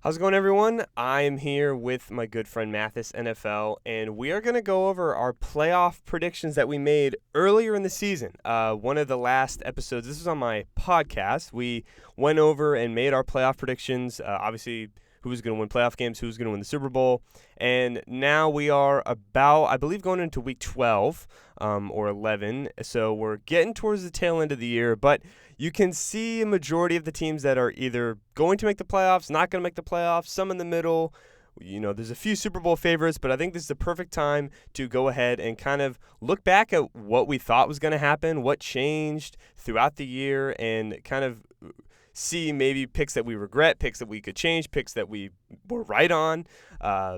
How's it going, everyone? I am here with my good friend Mathis NFL, and we are going to go over our playoff predictions that we made earlier in the season. One of the last episodes, this was on my podcast, we went over and made our playoff predictions. Obviously, who was going to win playoff games, who was going to win the Super Bowl, and now we are about, I believe, going into week 12 or 11, so we're getting towards the tail end of the year, but you can see a majority of the teams that are either going to make the playoffs, not going to make the playoffs, some in the middle. You know, there's a few Super Bowl favorites, but I think this is the perfect time to go ahead and kind of look back at what we thought was going to happen, what changed throughout the year, and kind of see maybe picks that we regret, picks that we could change, picks that we were right on,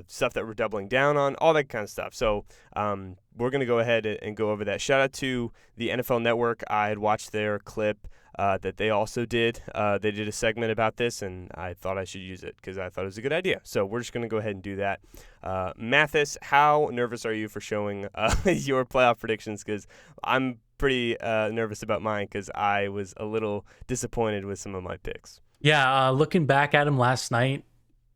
stuff that we're doubling down on, all that kind of stuff. So we're going to go ahead and go over that. Shout out to the NFL Network. I had watched their clip that they also did. They did a segment about this, and I thought I should use it because I thought it was a good idea. So we're just going to go ahead and do that. Mathis, how nervous are you for showing your playoff predictions? Because I'm pretty nervous about mine because I was a little disappointed with some of my picks. Yeah, looking back at him last night,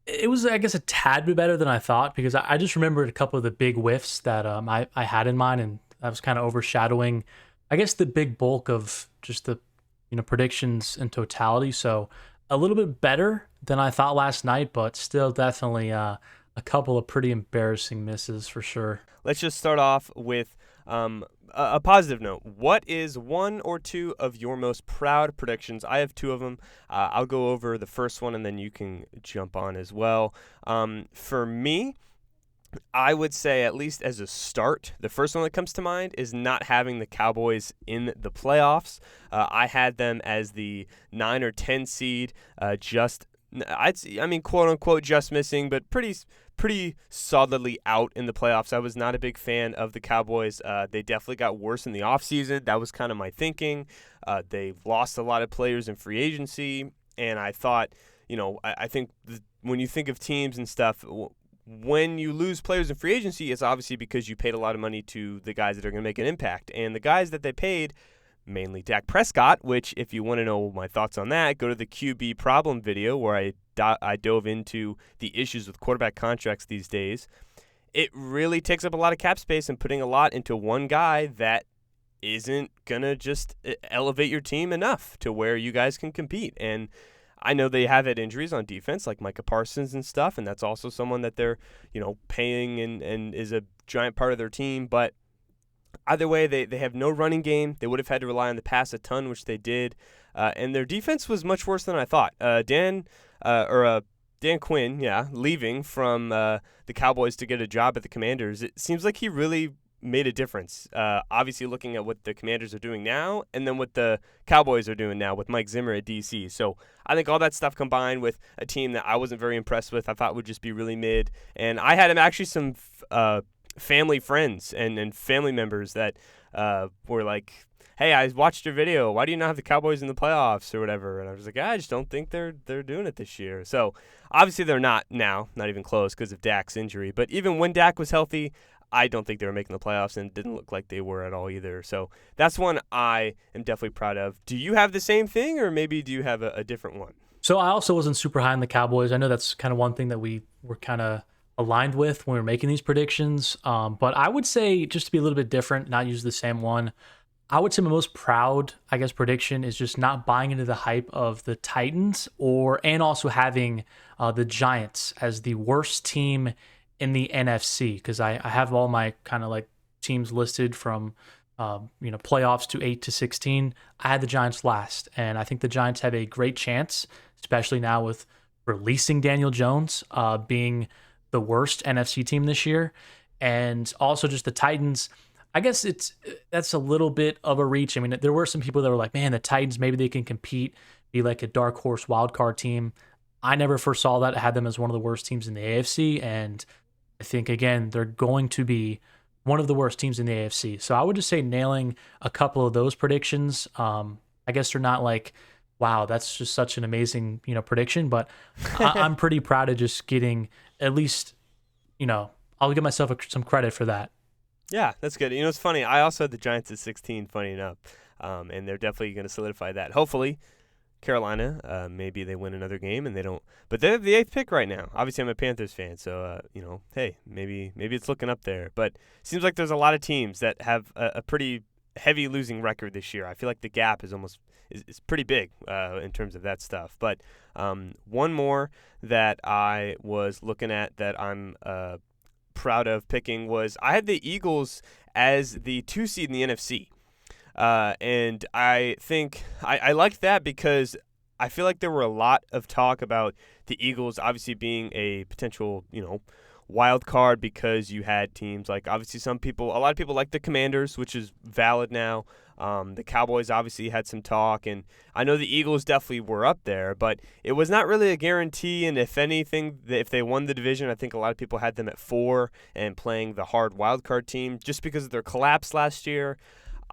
it was, I guess, a tad bit better than I thought because I just remembered a couple of the big whiffs that I had in mind, and that was kind of overshadowing, I guess, the big bulk of just the predictions in totality. So a little bit better than I thought last night, but still definitely a couple of pretty embarrassing misses for sure. Let's just start off with a positive note. What is one or two of your most proud predictions? I have two of them. I'll go over the first one, and then you can jump on as well. For me, I would say, at least as a start, the first one that comes to mind is not having the Cowboys in the playoffs. I had them as the 9 or 10 seed, quote unquote, just missing, but pretty solidly out in the playoffs. I was not a big fan of the Cowboys. They definitely got worse in the offseason. That was kind of my thinking. They lost a lot of players in free agency, and I thought, I think when you think of teams and stuff, when you lose players in free agency, it's obviously because you paid a lot of money to the guys that are going to make an impact. And the guys that they paid, mainly Dak Prescott, which if you want to know my thoughts on that, go to the QB problem video where I dove into the issues with quarterback contracts these days. It really takes up a lot of cap space and putting a lot into one guy that isn't going to just elevate your team enough to where you guys can compete. And I know they have had injuries on defense like Micah Parsons and stuff, and that's also someone that they're, paying and is a giant part of their team. But either way, they have no running game. They would have had to rely on the pass a ton, which they did. And their defense was much worse than I thought. Dan Quinn, leaving from the Cowboys to get a job at the Commanders, it seems like he really made a difference. Obviously looking at what the Commanders are doing now and then what the Cowboys are doing now with Mike Zimmer at DC. So I think all that stuff combined with a team that I wasn't very impressed with, I thought would just be really mid. And I had actually some family friends and family members that were like, hey, I watched your video. Why do you not have the Cowboys in the playoffs or whatever? And I was like, I just don't think they're doing it this year. So obviously they're not now, not even close because of Dak's injury. But even when Dak was healthy, I don't think they were making the playoffs, and it didn't look like they were at all either. So that's one I am definitely proud of. Do you have the same thing, or maybe do you have a different one? So I also wasn't super high on the Cowboys. I know that's kind of one thing that we were kind of aligned with when we were making these predictions. But I would say, just to be a little bit different, not use the same one, I would say my most proud, I guess, prediction is just not buying into the hype of the Titans and also having the Giants as the worst team in the NFC, because I have all my kind of like teams listed from playoffs to 8 to 16. I had the Giants last, and I think the Giants have a great chance, especially now with releasing Daniel Jones, being the worst NFC team this year, and also just the Titans. I guess that's a little bit of a reach. I mean, there were some people that were like, man, the Titans, maybe they can compete, be like a dark horse wild card team. I never foresaw that. I had them as one of the worst teams in the AFC, and I think, again, they're going to be one of the worst teams in the AFC. So I would just say nailing a couple of those predictions. I guess they're not like, wow, that's just such an amazing, prediction, but I'm pretty proud of just getting at least, I'll give myself some credit for that. Yeah, that's good. It's funny. I also had the Giants at 16, funny enough, and they're definitely going to solidify that. Hopefully, Carolina. Maybe they win another game and they don't. But they have the 8th pick right now. Obviously, I'm a Panthers fan, so hey, maybe it's looking up there. But it seems like there's a lot of teams that have a pretty heavy losing record this year. I feel like the gap is pretty big in terms of that stuff. But one more that I was looking at that I'm proud of picking was I had the Eagles as the 2 seed in the NFC. And I think I liked that because I feel like there were a lot of talk about the Eagles obviously being a potential, wild card because you had teams like obviously a lot of people like the Commanders, which is valid now. The Cowboys obviously had some talk, and I know the Eagles definitely were up there, but it was not really a guarantee. And if anything, if they won the division, I think a lot of people had them at 4 and playing the hard wild card team just because of their collapse last year.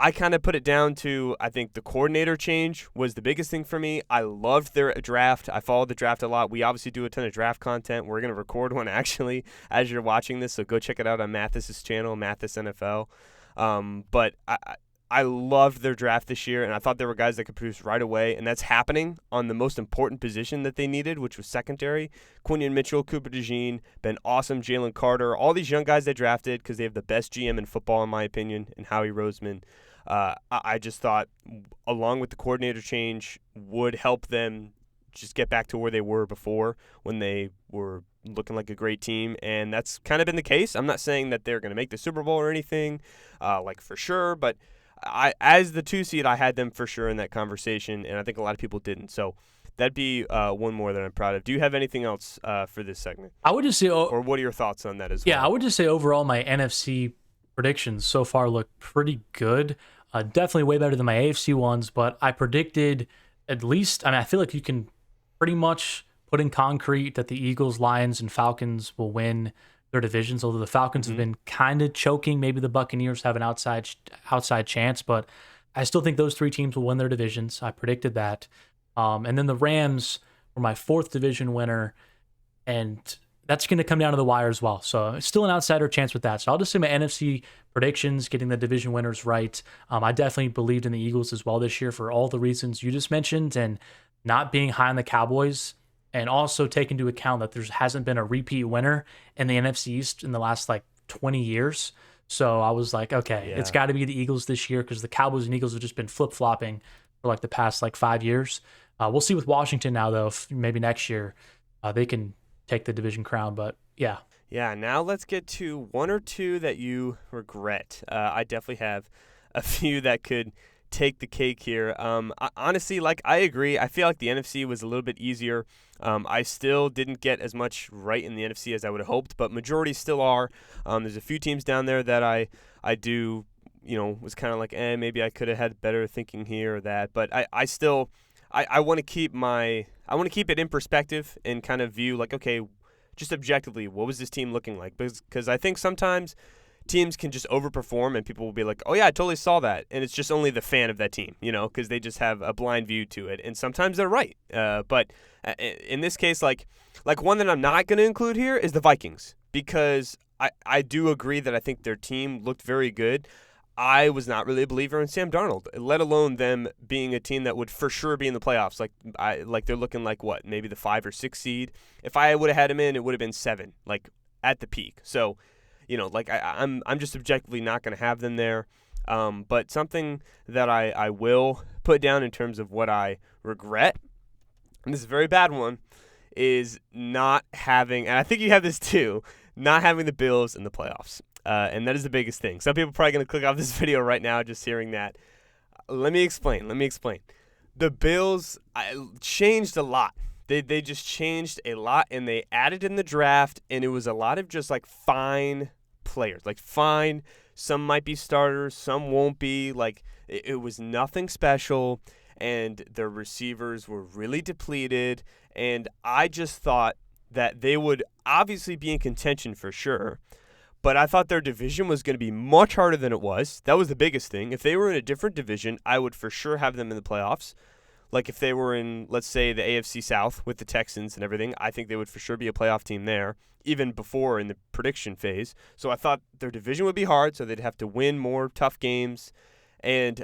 I kind of put it down to, I think the coordinator change was the biggest thing for me. I loved their draft. I followed the draft a lot. We obviously do a ton of draft content. We're going to record one actually as you're watching this, so go check it out on Mathis's channel, Mathis NFL. But I loved their draft this year, and I thought there were guys that could produce right away, and that's happening on the most important position that they needed, which was secondary. Quinion Mitchell, Cooper DeJean, been awesome, Jalen Carter, all these young guys they drafted because they have the best GM in football, in my opinion, and Howie Roseman. I just thought, along with the coordinator change, would help them just get back to where they were before when they were looking like a great team, and that's kind of been the case. I'm not saying that they're going to make the Super Bowl or anything, for sure, but as the 2 seed, I had them for sure in that conversation, and I think a lot of people didn't. So that'd be one more that I'm proud of. Do you have anything else for this segment? I would just say, or what are your thoughts on that as well? Yeah, I would just say overall my NFC predictions so far look pretty good. Definitely way better than my AFC ones, but I predicted at least, I feel like you can pretty much put in concrete that the Eagles, Lions, and Falcons will win their divisions, although the Falcons have been kind of choking. Maybe the Buccaneers have an outside chance, but I still think those 3 teams will win their divisions. I predicted that. And then the Rams were my 4th division winner, and that's going to come down to the wire as well. So it's still an outsider chance with that. So I'll just say my NFC predictions, getting the division winners right. I definitely believed in the Eagles as well this year for all the reasons you just mentioned, and not being high on the Cowboys, and also take into account that there hasn't been a repeat winner in the NFC East in the last 20 years. So I was like, okay, It's got to be the Eagles this year because the Cowboys and Eagles have just been flip-flopping for the past 5 years. We'll see with Washington now, though, if maybe next year they can take the division crown. But yeah. Yeah, now let's get to 1 or 2 that you regret. I definitely have a few that could take the cake here. Honestly, I agree. I feel like the NFC was a little bit easier. I still didn't get as much right in the NFC as I would have hoped, but majority still are. There's a few teams down there that I do, was kind of like, maybe I could have had better thinking here or that. But I still want to keep it in perspective and kind of view okay, just objectively, what was this team looking like? Because I think sometimes teams can just overperform and people will be like, oh yeah, I totally saw that. And it's just only the fan of that team, because they just have a blind view to it. And sometimes they're right. But in this case, one that I'm not going to include here is the Vikings, because I do agree that I think their team looked very good. I was not really a believer in Sam Darnold, let alone them being a team that would for sure be in the playoffs. They're looking maybe the 5 or 6 seed. If I would have had him in, it would have been 7, at the peak. So, I'm just objectively not going to have them there. But something that I will put down in terms of what I regret, and this is a very bad one, is not having, and I think you have this too, not having the Bills in the playoffs. And that is the biggest thing. Some people are probably going to click off this video right now just hearing that. Let me explain. The Bills changed a lot. They just changed a lot, and they added in the draft, and it was a lot of just fine players. Fine. Some might be starters, some won't be. It was nothing special, and their receivers were really depleted, and I just thought that they would obviously be in contention for sure. But I thought their division was going to be much harder than it was. That was the biggest thing. If they were in a different division, I would for sure have them in the playoffs. If they were in, let's say, the AFC South with the Texans and everything, I think they would for sure be a playoff team there, even before in the prediction phase. So I thought their division would be hard, so they'd have to win more tough games. And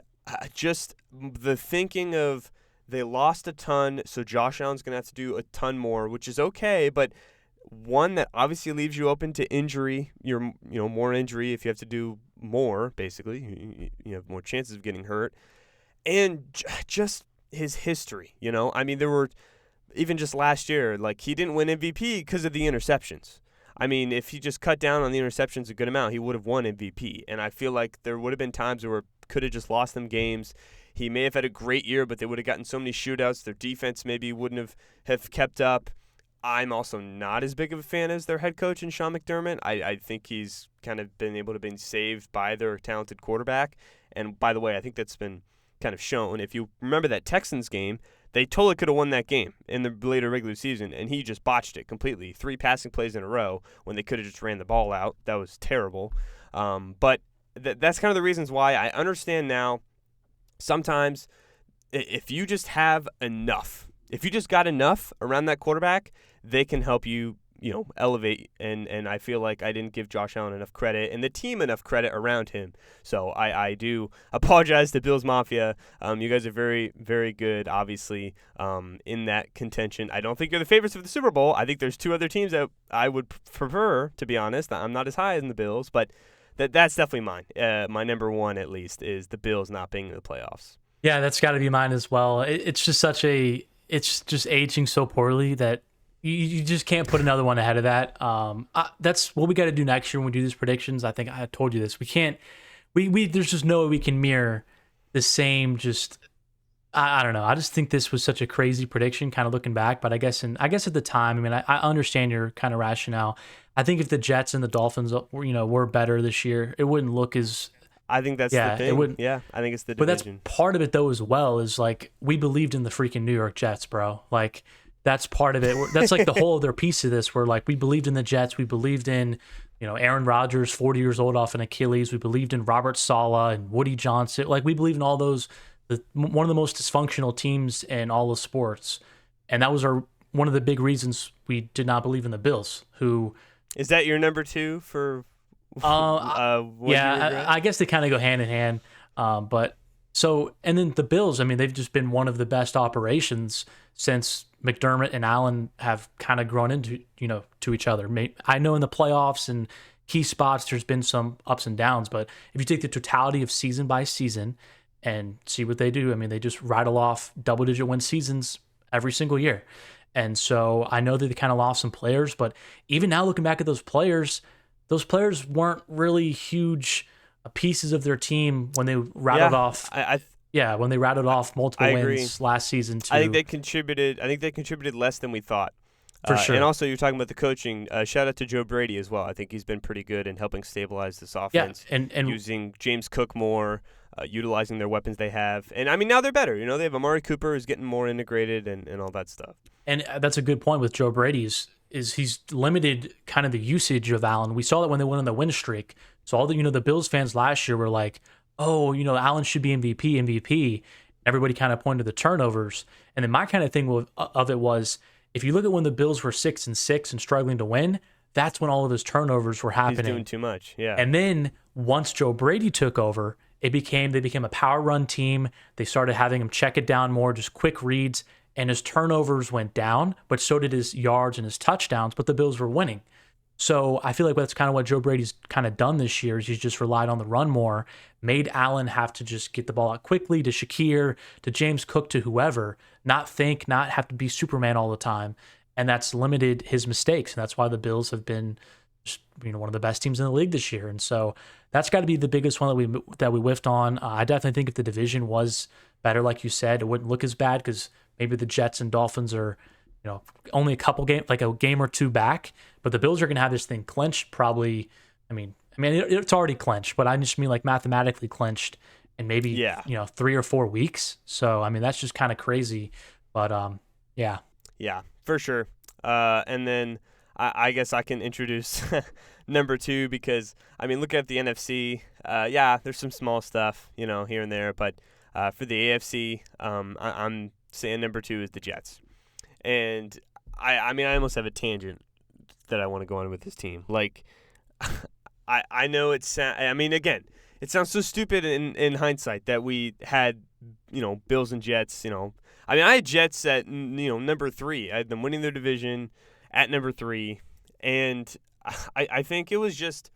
just the thinking of They lost a ton, so Josh Allen's going to have to do a ton more, which is okay, but one that obviously leaves you open to injury. More injury if you have to do more, basically. You have more chances of getting hurt. And just his history, I mean, there were, even just last year, like, he didn't win MVP because of the interceptions. I mean, if he just cut down on the interceptions a good amount, he would have won MVP. And I feel like there would have been times where could have just lost them games. He may have had a great year, but they would have gotten so many shootouts. Their defense maybe wouldn't have kept up. I'm also not as big of a fan as their head coach in Sean McDermott. I think he's kind of been able to be saved by their talented quarterback. And by the way, I think that's been kind of shown. If you remember that Texans game, they totally could have won that game in the later regular season, and he just botched it completely. 3 passing plays in a row when they could have just ran the ball out. That was terrible. But that's kind of the reasons why I understand now. Sometimes if you just have enough, if you just got enough around that quarterback, they can help you, elevate. And I feel like I didn't give Josh Allen enough credit and the team enough credit around him. So I do apologize to Bills Mafia. You guys are very, very good, obviously, in that contention. I don't think you're the favorites for the Super Bowl. I think there's 2 other teams that I would prefer, to be honest. I'm not as high as the Bills, but that's definitely mine. My number 1, at least, is the Bills not being in the playoffs. Yeah, that's got to be mine as well. It's just aging so poorly that you just can't put another one ahead of that. That's what we got to do next year when we do these predictions. I think I told you this. We can't. There's just no way we can mirror the same. I don't know. I just think this was such a crazy prediction, kind of looking back. But I guess at the time, I mean, I understand your kind of rationale. I think if the Jets and the Dolphins, were better this year, it wouldn't look as. I think that's the thing. It wouldn't. Yeah, I think it's the division. But that's part of it, though, as well, is like we believed in the freaking New York Jets, bro. Like that's part of it. That's like the whole other piece of this, where like we believed in the Jets. We believed in, Aaron Rodgers, 40 years old off an Achilles. We believed in Robert Saleh and Woody Johnson. Like we believed in all those. One of the most dysfunctional teams in all of sports. And that was one of the big reasons we did not believe in the Bills, who... Is that your number 2 for... yeah, I guess they kind of go hand in hand. And then the Bills, I mean, they've just been one of the best operations since McDermott and Allen have kind of grown into, to each other. I know in the playoffs and key spots, there's been some ups and downs, but if you take the totality of season by season and see what they do, I mean, they just rattle off double-digit win seasons every single year. And so I know that they kind of lost some players, but even now looking back at those players weren't really huge pieces of their team when they rattled off. When they rattled off multiple wins last season too. I think they contributed less than we thought. For sure. And also, you're talking about the coaching. Shout out to Joe Brady as well. I think he's been pretty good in helping stabilize this offense. Yeah, and using James Cook more, utilizing their weapons they have. And, I mean, now they're better. They have Amari Cooper who's getting more integrated and all that stuff. And that's a good point with Joe Brady is he's limited kind of the usage of Allen. We saw that when they went on the win streak. So all the Bills fans last year were like, oh, Allen should be MVP. Everybody kind of pointed to the turnovers. And then my kind of thing of it was, if you look at when the Bills were 6-6 and struggling to win, that's when all of those turnovers were happening. He's doing too much, yeah. And then once Joe Brady took over, they became a power run team. They started having him check it down more, just quick reads, and his turnovers went down, but so did his yards and his touchdowns, but the Bills were winning. So I feel like that's kind of what Joe Brady's kind of done this year is he's just relied on the run more, made Allen have to just get the ball out quickly to Shakir, to James Cook, to whoever, not have to be Superman all the time. And that's limited his mistakes. And that's why the Bills have been just, one of the best teams in the league this year. And so that's got to be the biggest one that we whiffed on. I definitely think if the division was better, like you said, it wouldn't look as bad because maybe the Jets and Dolphins are only a couple games, like a game or two back, but the Bills are going to have this thing clinched probably. I mean, it's already clinched, but I just mean like mathematically clinched in maybe, 3 or 4 weeks. So, I mean, that's just kind of crazy, but yeah. Yeah, for sure. And then I guess I can introduce number 2 because, I mean, look at the NFC. There's some small stuff, here and there, but for the AFC, I'm saying number 2 is the Jets. And I mean, I almost have a tangent that I want to go on with this team. Like, I know again, it sounds so stupid in hindsight that we had, Bills and Jets, I mean, I had Jets at number 3. I had them winning their division at number 3, and I think it was just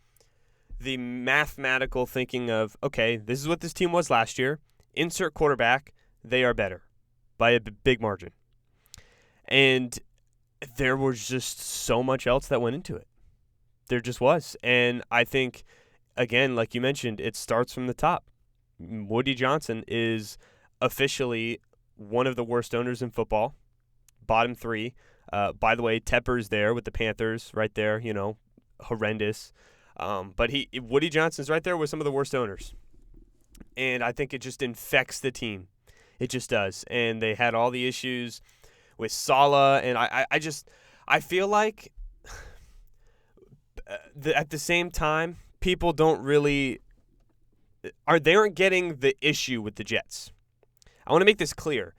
the mathematical thinking of, okay, this is what this team was last year. Insert quarterback, they are better by a big margin. And there was just so much else that went into it. There just was. And I think, again, like you mentioned, it starts from the top. Woody Johnson is officially one of the worst owners in football, bottom 3. By the way, Tepper's there with the Panthers right there, horrendous. But Woody Johnson's right there with some of the worst owners. And I think it just infects the team. It just does. And they had all the issues with Saleh, and I feel like at the same time, people don't really they aren't getting the issue with the Jets. I want to make this clear,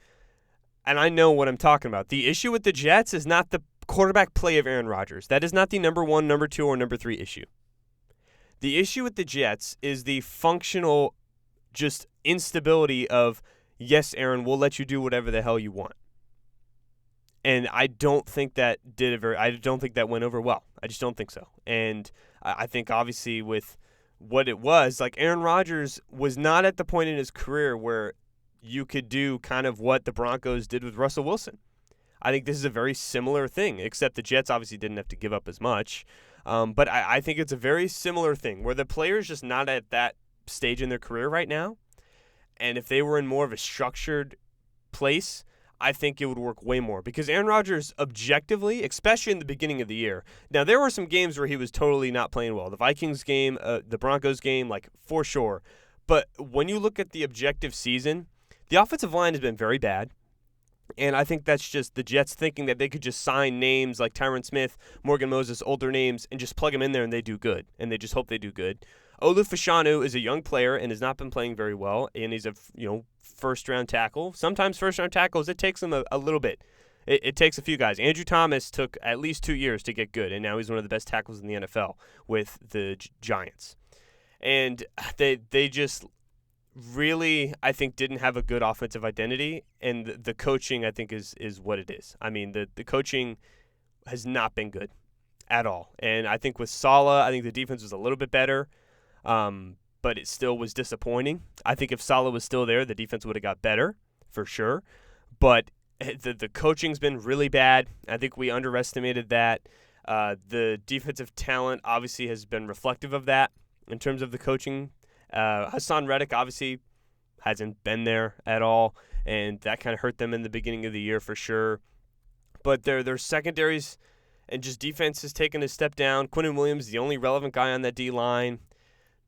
and I know what I'm talking about. The issue with the Jets is not the quarterback play of Aaron Rodgers. That is not the number 1, number 2, or number 3 issue. The issue with the Jets is the functional just instability of, yes, Aaron, we'll let you do whatever the hell you want. And I don't think that I don't think that went over well. I just don't think so. And I think obviously with what it was, like Aaron Rodgers was not at the point in his career where you could do kind of what the Broncos did with Russell Wilson. I think this is a very similar thing, except the Jets obviously didn't have to give up as much. But I think it's a very similar thing where the player's just not at that stage in their career right now. And if they were in more of a structured place, I think it would work way more. Because Aaron Rodgers, objectively, especially in the beginning of the year, now there were some games where he was totally not playing well. The Vikings game, the Broncos game, like for sure. But when you look at the objective season, the offensive line has been very bad. And I think that's just the Jets thinking that they could just sign names like Tyron Smith, Morgan Moses, older names, and just plug them in there and they do good. And they just hope they do good. Olu Fashanu is a young player and has not been playing very well, and he's a first-round tackle. Sometimes first-round tackles, it takes them a little bit. It takes a few guys. Andrew Thomas took at least 2 years to get good, and now he's one of the best tackles in the NFL with the Giants. And they just really, I think, didn't have a good offensive identity, and the coaching, I think, is what it is. I mean, the coaching has not been good at all. And I think with Saleh, I think the defense was a little bit better. But it still was disappointing. I think if Saleh was still there, the defense would have got better, for sure. But the coaching's been really bad. I think we underestimated that. The defensive talent obviously has been reflective of that in terms of the coaching. Hassan Reddick obviously hasn't been there at all, and that kind of hurt them in the beginning of the year for sure. But their secondaries and just defense has taken a step down. Quinnen Williams, the only relevant guy on that D-line.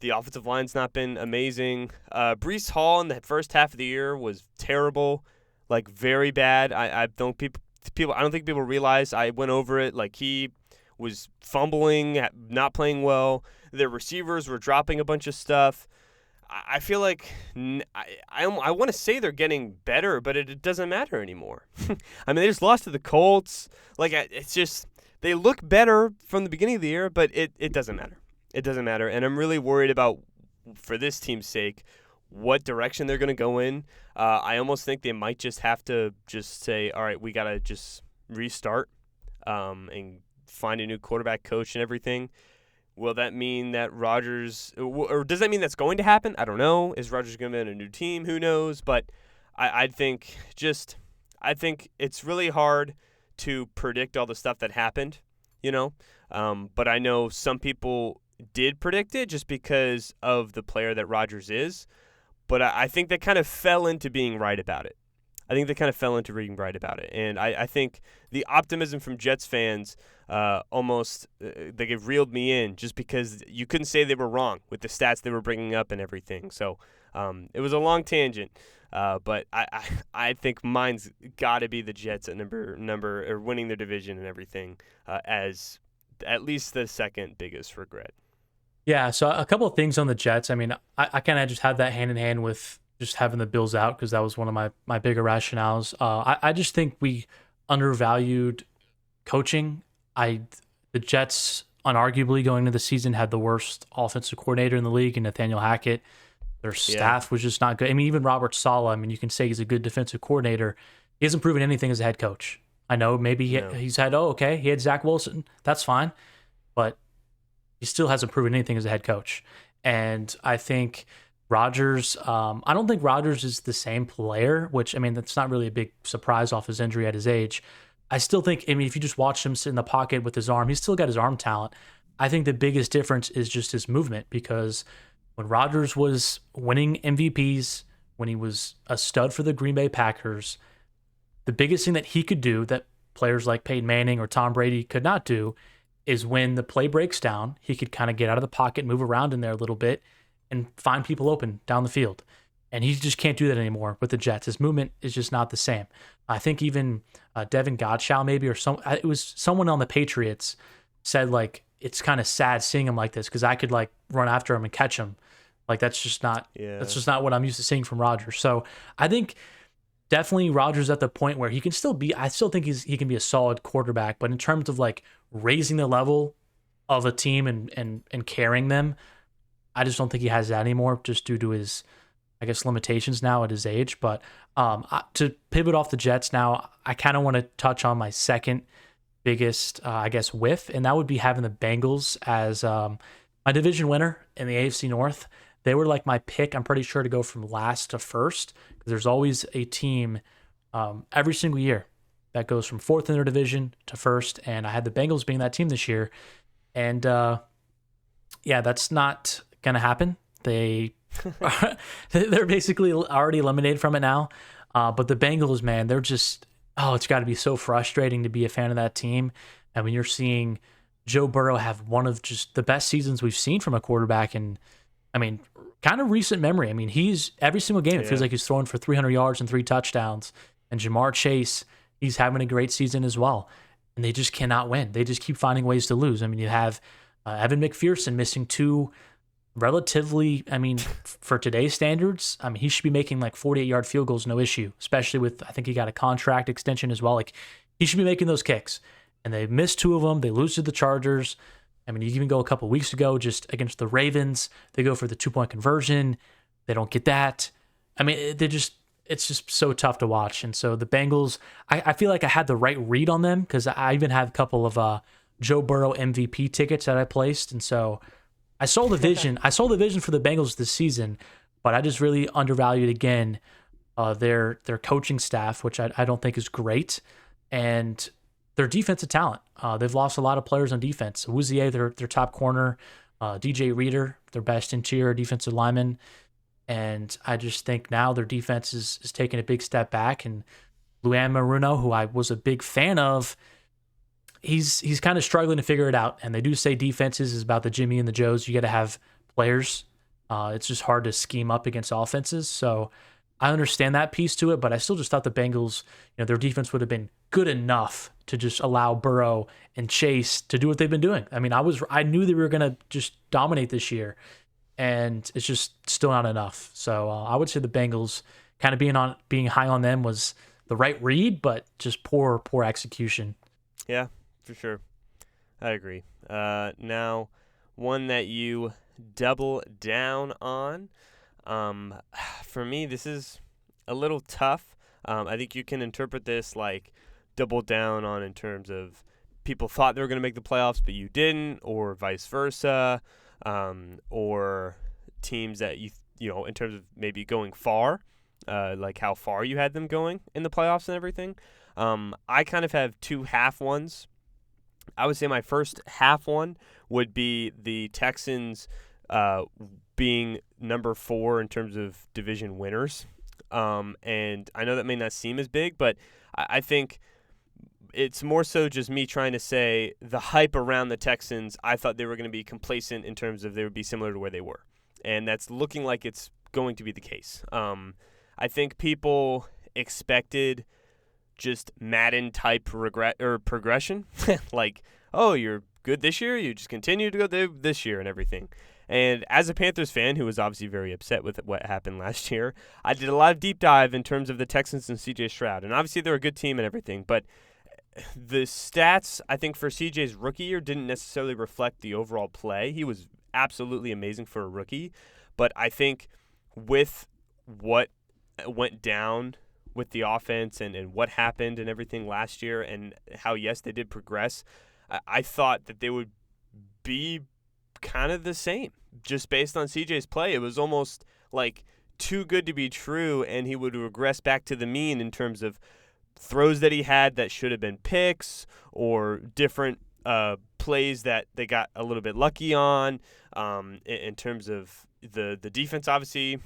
The offensive line's not been amazing. Breece Hall in the first half of the year was terrible, like very bad. I don't think people realize. I went over it. Like he was fumbling, not playing well. Their receivers were dropping a bunch of stuff. I feel like I want to say they're getting better, but it doesn't matter anymore. I mean, they just lost to the Colts. Like it's just they look better from the beginning of the year, but it doesn't matter. It doesn't matter, and I'm really worried about, for this team's sake, what direction they're going to go in. I almost think they might just have to just say, all right, we got to just restart and find a new quarterback coach and everything. Will that mean that Rodgers – or does that mean that's going to happen? I don't know. Is Rodgers going to be on a new team? Who knows? But I think it's really hard to predict all the stuff that happened, But I know some people – did predict it just because of the player that Rodgers is, but I think they kind of fell into being right about it. And I think the optimism from Jets fans almost they reeled me in just because you couldn't say they were wrong with the stats they were bringing up and everything. So it was a long tangent, but I think mine's got to be the Jets at number or winning their division and everything as at least the second biggest regret. Yeah, so a couple of things on the Jets. I mean, I kind of just had that hand in hand with just having the Bills out because that was one of my bigger rationales. I just think we undervalued coaching. The Jets, unarguably, going into the season, had the worst offensive coordinator in the league in Nathaniel Hackett. Their staff was just not good. I mean, even Robert Saleh, you can say he's a good defensive coordinator. He hasn't proven anything as a head coach. I know maybe No. he's had, he had Zach Wilson. That's fine. But he still hasn't proven anything as a head coach. And I think Rodgers, I don't think Rodgers is the same player, which, I mean, that's not really a big surprise off his injury at his age. I still think, I mean, if you just watch him sit in the pocket with his arm, he's still got his arm talent. I think the biggest difference is just his movement, because when Rodgers was winning MVPs, when he was a stud for the Green Bay Packers, the biggest thing that he could do that players like Peyton Manning or Tom Brady could not do is when the play breaks down, he could kind of get out of the pocket, move around in there a little bit, and find people open down the field. And he just can't do that anymore with the Jets. His movement is just not the same. I think even Devin Godchaux maybe, or it was someone on the Patriots said, like, it's kind of sad seeing him like this because I could like run after him and catch him. Like that's just not what I'm used to seeing from Rodgers. So I think definitely Rodgers at the point where he can still be. I still think he can be a solid quarterback, but in terms of like raising the level of a team and carrying them, I just don't think he has that anymore, just due to his, I guess, limitations now at his age. But to pivot off the Jets now, I kind of want to touch on my second biggest, I guess, whiff, and that would be having the Bengals as my division winner in the AFC North. They were like my pick, I'm pretty sure, to go from last to first, because there's always a team every single year that goes from fourth in their division to first, and I had the Bengals being that team this year. And yeah, that's not going to happen. They're basically already eliminated from it now. But the Bengals, man, they're just, it's got to be so frustrating to be a fan of that team. And when you're seeing Joe Burrow have one of just the best seasons we've seen from a quarterback in, I mean, kind of recent memory. I mean, he's every single game, it feels like he's throwing for 300 yards and 3 touchdowns. And Jamar Chase, he's having a great season as well. And they just cannot win. They just keep finding ways to lose. I mean, you have Evan McPherson missing 2 relatively, I mean, for today's standards, I mean, he should be making like 48-yard field goals, no issue, especially with, I think he got a contract extension as well. Like, he should be making those kicks. And they missed 2 of them. They lose to the Chargers. I mean, you even go a couple weeks ago just against the Ravens. They go for the 2-point conversion. They don't get that. I mean, it's just so tough to watch. And so the Bengals, I feel like I had the right read on them because I even have a couple of Joe Burrow MVP tickets that I placed. And so I saw the vision. I saw the vision for the Bengals this season, but I just really undervalued again their coaching staff, which I don't think is great, and their defensive talent. They've lost a lot of players on defense. Wouzier, their top corner, DJ Reader, their best interior defensive lineman, and I just think now their defense is taking a big step back. And Luan Maruno, who I was a big fan of, he's kind of struggling to figure it out. And they do say defenses is about the Jimmy and the Joes. You got to have players. It's just hard to scheme up against offenses. So I understand that piece to it, but I still just thought the Bengals, their defense would have been good enough to just allow Burrow and Chase to do what they've been doing. I mean, I knew they were going to just dominate this year, and it's just still not enough. So I would say the Bengals kind of being high on them was the right read, but just poor execution. Yeah, for sure. I agree. Now, one that you double down on. For me, this is a little tough. I think you can interpret this like double down on in terms of people thought they were going to make the playoffs, but you didn't, or vice versa, or teams that you in terms of maybe going far, like how far you had them going in the playoffs and everything. I kind of have 2 half ones. I would say my first half one would be the Texans being number 4 in terms of division winners. And I know that may not seem as big, but I think it's more so just me trying to say the hype around the Texans, I thought they were going to be complacent in terms of they would be similar to where they were. And that's looking like it's going to be the case. I think people expected just Madden-type progression. Like, oh, you're good this year, you just continue to go this year and everything. And as a Panthers fan who was obviously very upset with what happened last year, I did a lot of deep dive in terms of the Texans and C.J. Stroud. And obviously they're a good team and everything, but the stats, I think, for C.J.'s rookie year didn't necessarily reflect the overall play. He was absolutely amazing for a rookie, but I think with what went down with the offense and what happened and everything last year and how, yes, they did progress, I thought that they would be kind of the same just based on CJ's play. It was almost like too good to be true, and he would regress back to the mean in terms of throws that he had that should have been picks or different plays that they got a little bit lucky on. In terms of the defense, obviously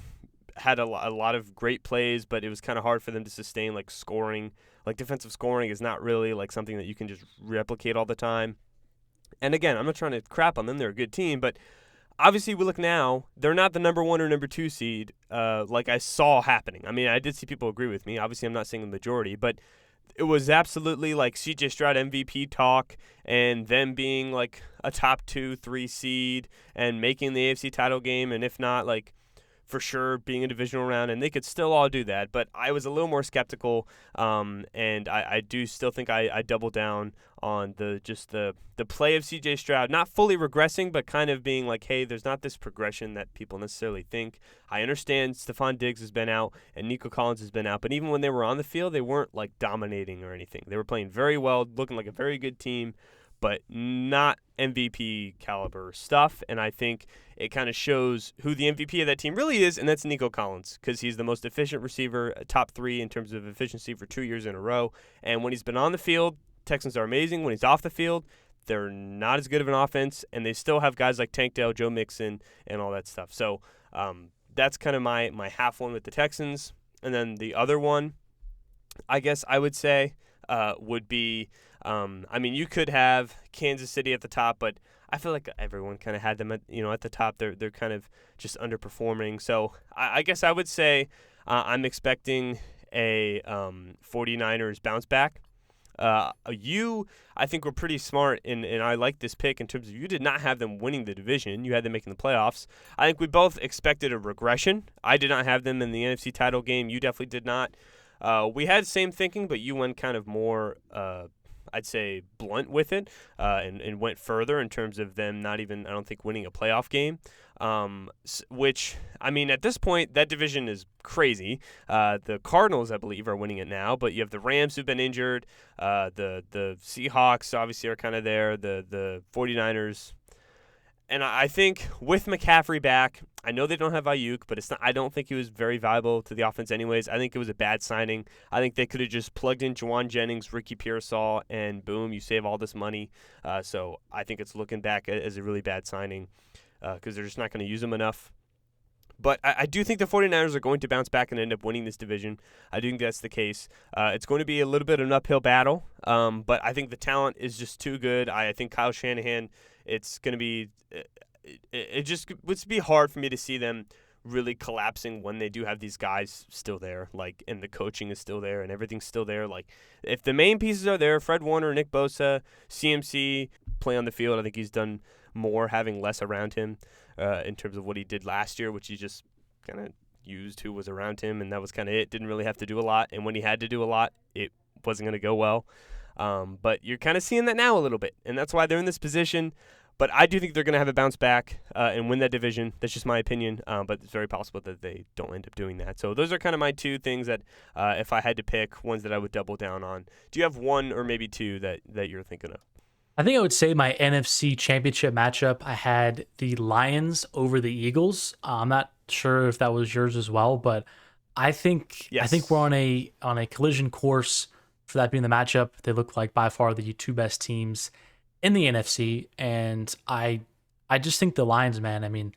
had a lot of great plays, but it was kind of hard for them to sustain like scoring. Like defensive scoring is not really like something that you can just replicate all the time. And again, I'm not trying to crap on them. They're a good team, but obviously we look now, they're not the number 1 or number 2 seed like I saw happening. I mean, I did see people agree with me. Obviously, I'm not saying the majority, but it was absolutely like CJ Stroud MVP talk and them being like a top 2-3 seed and making the AFC title game, and if not, like for sure being a divisional round, and they could still all do that. But I was a little more skeptical, and I do still think I double down on the play of CJ Stroud, not fully regressing, but kind of being like, hey, there's not this progression that people necessarily think. I understand Stephon Diggs has been out and Nico Collins has been out, but even when they were on the field, they weren't like dominating or anything. They were playing very well, looking like a very good team, but not MVP caliber stuff. And I think it kind of shows who the MVP of that team really is, and that's Nico Collins, because he's the most efficient receiver, top 3 in terms of efficiency for 2 years in a row. And when he's been on the field, Texans are amazing. When he's off the field, they're not as good of an offense, and they still have guys like Tank Dell, Joe Mixon, and all that stuff. So that's kind of my half one with the Texans. And then the other one, I guess I would say, would be, I mean, you could have Kansas City at the top, but I feel like everyone kind of had them at the top. They're kind of just underperforming. So I guess I would say I'm expecting a 49ers bounce back. You, I think, were pretty smart, and I like this pick in terms of you did not have them winning the division. You had them making the playoffs. I think we both expected a regression. I did not have them in the NFC title game. You definitely did not. We had the same thinking, but you went kind of more, I'd say, blunt with it, and went further in terms of them not even, I don't think, winning a playoff game, which, I mean, at this point, that division is crazy. The Cardinals, I believe, are winning it now, but you have the Rams who've been injured. The Seahawks, obviously, are kind of there. The 49ers. And I think with McCaffrey back, I know they don't have Ayuk, but it's not. I don't think he was very valuable to the offense anyways. I think it was a bad signing. I think they could have just plugged in Juwan Jennings, Ricky Pearsall, and boom, you save all this money. So I think it's looking back as a really bad signing because they're just not going to use him enough. But I do think the 49ers are going to bounce back and end up winning this division. I do think that's the case. It's going to be a little bit of an uphill battle, but I think the talent is just too good. I think Kyle Shanahan, it's going to be it just would be hard for me to see them really collapsing when they do have these guys still there, like, and the coaching is still there and everything's still there. Like, if the main pieces are there, Fred Warner, Nick Bosa, CMC play on the field, I think he's done more having less around him in terms of what he did last year, which he just kind of used who was around him, and that was kind of it. Didn't really have to do a lot, and when he had to do a lot, it wasn't going to go well. But you're kind of seeing that now a little bit, and that's why they're in this position. But I do think they're going to have a bounce back and win that division. That's just my opinion, but it's very possible that they don't end up doing that. So those are kind of my two things that if I had to pick, ones that I would double down on. Do you have one or maybe two that you're thinking of? I think I would say my NFC Championship matchup, I had the Lions over the Eagles. I'm not sure if that was yours as well, but I think Yes. I think we're on a collision course for that being the matchup. They look like by far the two best teams in the NFC, and I just think the Lions, man, I mean,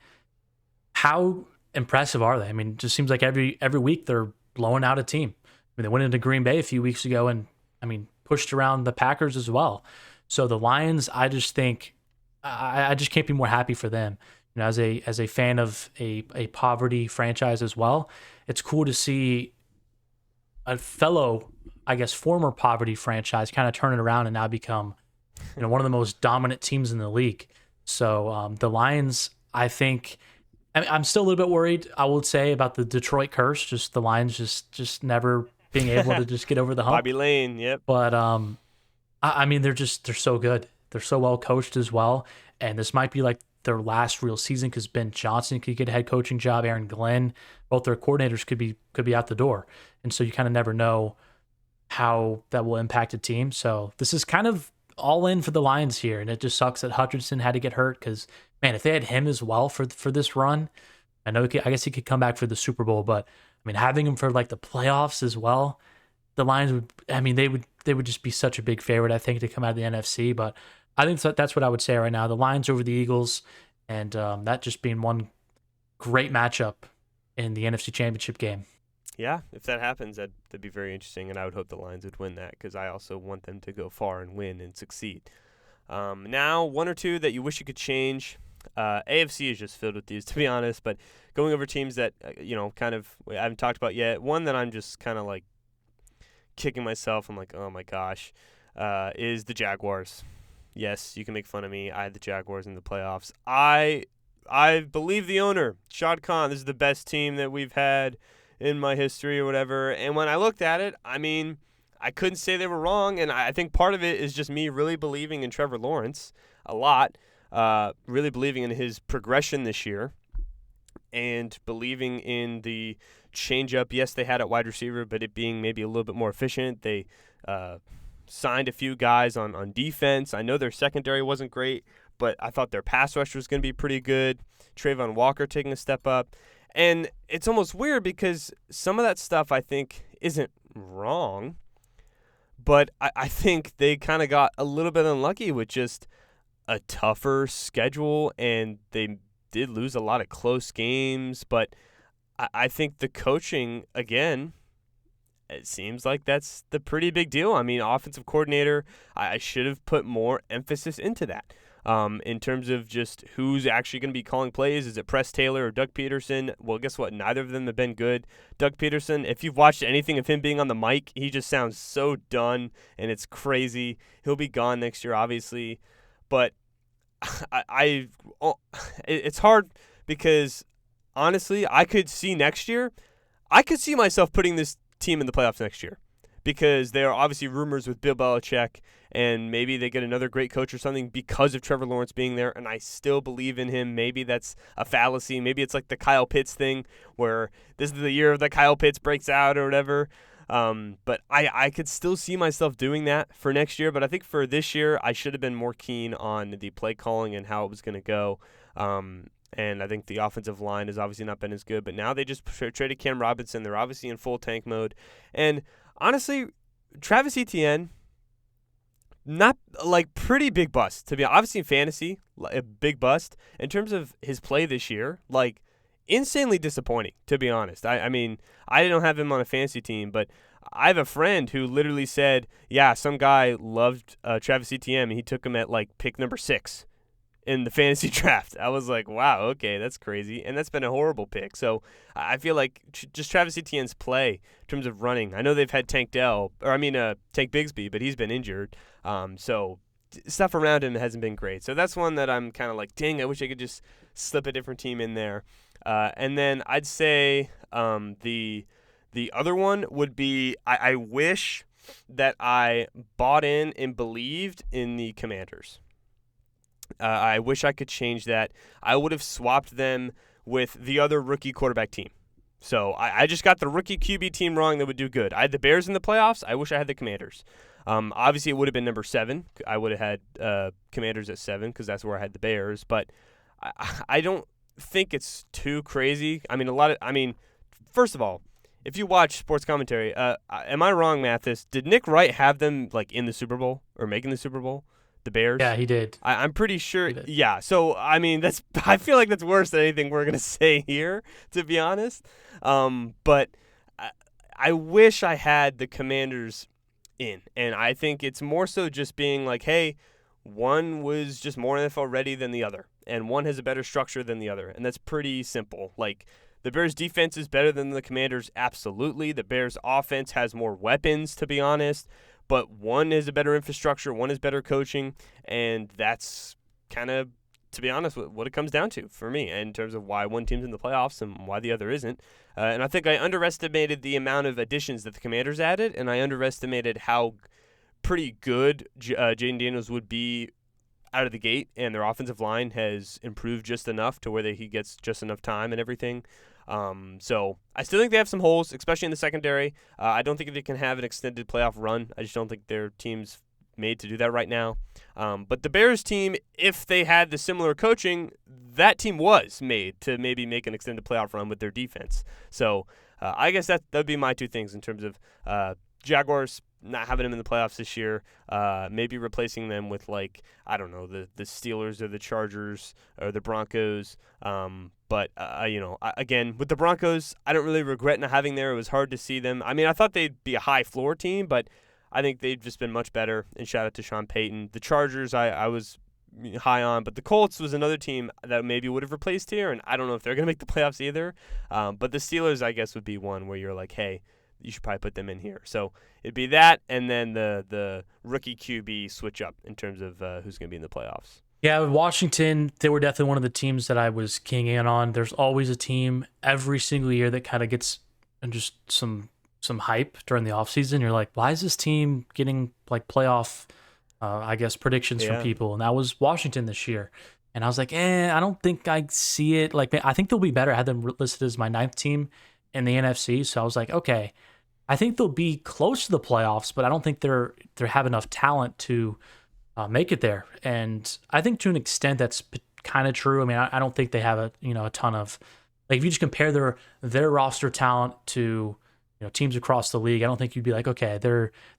how impressive are they? I mean, it just seems like every week they're blowing out a team. I mean, they went into Green Bay a few weeks ago and, I mean, pushed around the Packers as well. So the Lions, I just think I just can't be more happy for them. You know, as a fan of a poverty franchise as well, it's cool to see a fellow, I guess, former poverty franchise kind of turn it around and now become, you know, one of the most dominant teams in the league. So the Lions, I think, I'm still a little bit worried, I would say, about the Detroit curse. Just the Lions just never being able to just get over the hump. Bobby Lane, yep. But I mean, they're so good. They're so well coached as well. And this might be like their last real season because Ben Johnson could get a head coaching job. Aaron Glenn, both their coordinators could be out the door, and so you kind of never know how that will impact a team. So this is kind of all in for the Lions here, and it just sucks that Hutchinson had to get hurt because, man, if they had him as well for this run, I guess he could come back for the Super Bowl, but I mean, having him for like the playoffs as well, the Lions would, I mean, they would just be such a big favorite, I think, to come out of the NFC. But I think that's what I would say right now. The Lions over the Eagles, and that just being one great matchup in the NFC Championship game. Yeah, if that happens, that'd be very interesting, and I would hope the Lions would win that because I also want them to go far and win and succeed. Now, one or two that you wish you could change. AFC is just filled with these, to be honest, but going over teams that, kind of I haven't talked about yet, one that I'm just kind of like kicking myself, I'm like, oh my gosh, is the Jaguars. Yes, you can make fun of me. I had the Jaguars in the playoffs. I believe the owner, Shad Khan. This is the best team that we've had in my history or whatever. And when I looked at it, I mean, I couldn't say they were wrong. And I think part of it is just me really believing in Trevor Lawrence a lot, really believing in his progression this year, and believing in the change-up, yes, they had at wide receiver, but it being maybe a little bit more efficient. They signed a few guys on defense. I know their secondary wasn't great, but I thought their pass rush was going to be pretty good. Trayvon Walker taking a step up. And it's almost weird because some of that stuff I think isn't wrong, but I think they kind of got a little bit unlucky with just a tougher schedule, and they did lose a lot of close games. But I think the coaching, again, it seems like that's the pretty big deal. I mean, offensive coordinator, I should have put more emphasis into that. In terms of just who's actually going to be calling plays. Is it Press Taylor or Doug Peterson? Well, guess what? Neither of them have been good. Doug Peterson, if you've watched anything of him being on the mic, he just sounds so done, and it's crazy. He'll be gone next year, obviously. But it's hard because, honestly, I could see next year. I could see myself putting this team in the playoffs next year because there are obviously rumors with Bill Belichick, and maybe they get another great coach or something because of Trevor Lawrence being there, and I still believe in him. Maybe that's a fallacy. Maybe it's like the Kyle Pitts thing where this is the year that Kyle Pitts breaks out or whatever. But I could still see myself doing that for next year, but I think for this year I should have been more keen on the play calling and how it was going to go. And I think the offensive line has obviously not been as good, but now they just traded Cam Robinson. They're obviously in full tank mode. And honestly, Travis Etienne, not like pretty big bust to be obviously in fantasy, a big bust in terms of his play this year, like insanely disappointing to be honest. I mean, I didn't have him on a fantasy team, but I have a friend who literally said, yeah, some guy loved Travis Etienne and he took him at like pick number 6 in the fantasy draft. I was like, wow, okay, that's crazy. And that's been a horrible pick. So I feel like just Travis Etienne's play in terms of running. I know they've had Tank Bigsby, but he's been injured. So stuff around him hasn't been great. So that's one that I'm kind of like, dang, I wish I could just slip a different team in there. And then I'd say the other one would be I wish that I bought in and believed in the Commanders. I wish I could change that. I would have swapped them with the other rookie quarterback team. So I just got the rookie QB team wrong that would do good. I had the Bears in the playoffs. I wish I had the Commanders. Obviously, it would have been number 7. I would have had Commanders at 7 because that's where I had the Bears. But I don't think it's too crazy. I mean, first of all, if you watch sports commentary, am I wrong, Mathis? Did Nick Wright have them like in the Super Bowl or making the Super Bowl? The Bears? Yeah, he did. I'm pretty sure. Yeah. So, I mean, I feel like that's worse than anything we're going to say here, to be honest. But I wish I had the Commanders in. And I think it's more so just being like, hey, one was just more NFL ready than the other. And one has a better structure than the other. And that's pretty simple. Like, the Bears' defense is better than the Commanders. Absolutely. The Bears' offense has more weapons, to be honest. But one is a better infrastructure, one is better coaching, and that's kind of, to be honest, what it comes down to for me in terms of why one team's in the playoffs and why the other isn't. And I think I underestimated the amount of additions that the Commanders added, and I underestimated how pretty good Jaden Daniels would be out of the gate, and their offensive line has improved just enough to where he gets just enough time and everything. So I still think they have some holes, especially in the secondary. I don't think they can have an extended playoff run. I just don't think their team's made to do that right now. But the Bears team, if they had the similar coaching, that team was made to maybe make an extended playoff run with their defense. So I guess that'd be my two things in terms of Jaguars not having them in the playoffs this year, maybe replacing them with, like, I don't know, the Steelers or the Chargers or the Broncos. But again, with the Broncos, I don't really regret not having there. It was hard to see them. I mean, I thought they'd be a high floor team, but I think they've just been much better. And shout out to Sean Payton. The Chargers, I was high on, but the Colts was another team that maybe would have replaced here, and I don't know if they're going to make the playoffs either. But the Steelers, I guess, would be one where you're like, hey, you should probably put them in here. So it'd be that, and then the rookie QB switch up in terms of who's going to be in the playoffs. Yeah, Washington, they were definitely one of the teams that I was keying in on. There's always a team every single year that kind of gets just some hype during the offseason. You're like, why is this team getting like playoff, predictions from people? And that was Washington this year. And I was like, I don't think I see it. Like, I think they'll be better. I had them listed as my 9th team in the NFC. So I was like, okay, I think they'll be close to the playoffs, but I don't think they have enough talent to make it there. And I think to an extent that's kind of true. I mean, I don't think they have a ton of, like, if you just compare their roster talent to teams across the league, I don't think you'd be like, okay,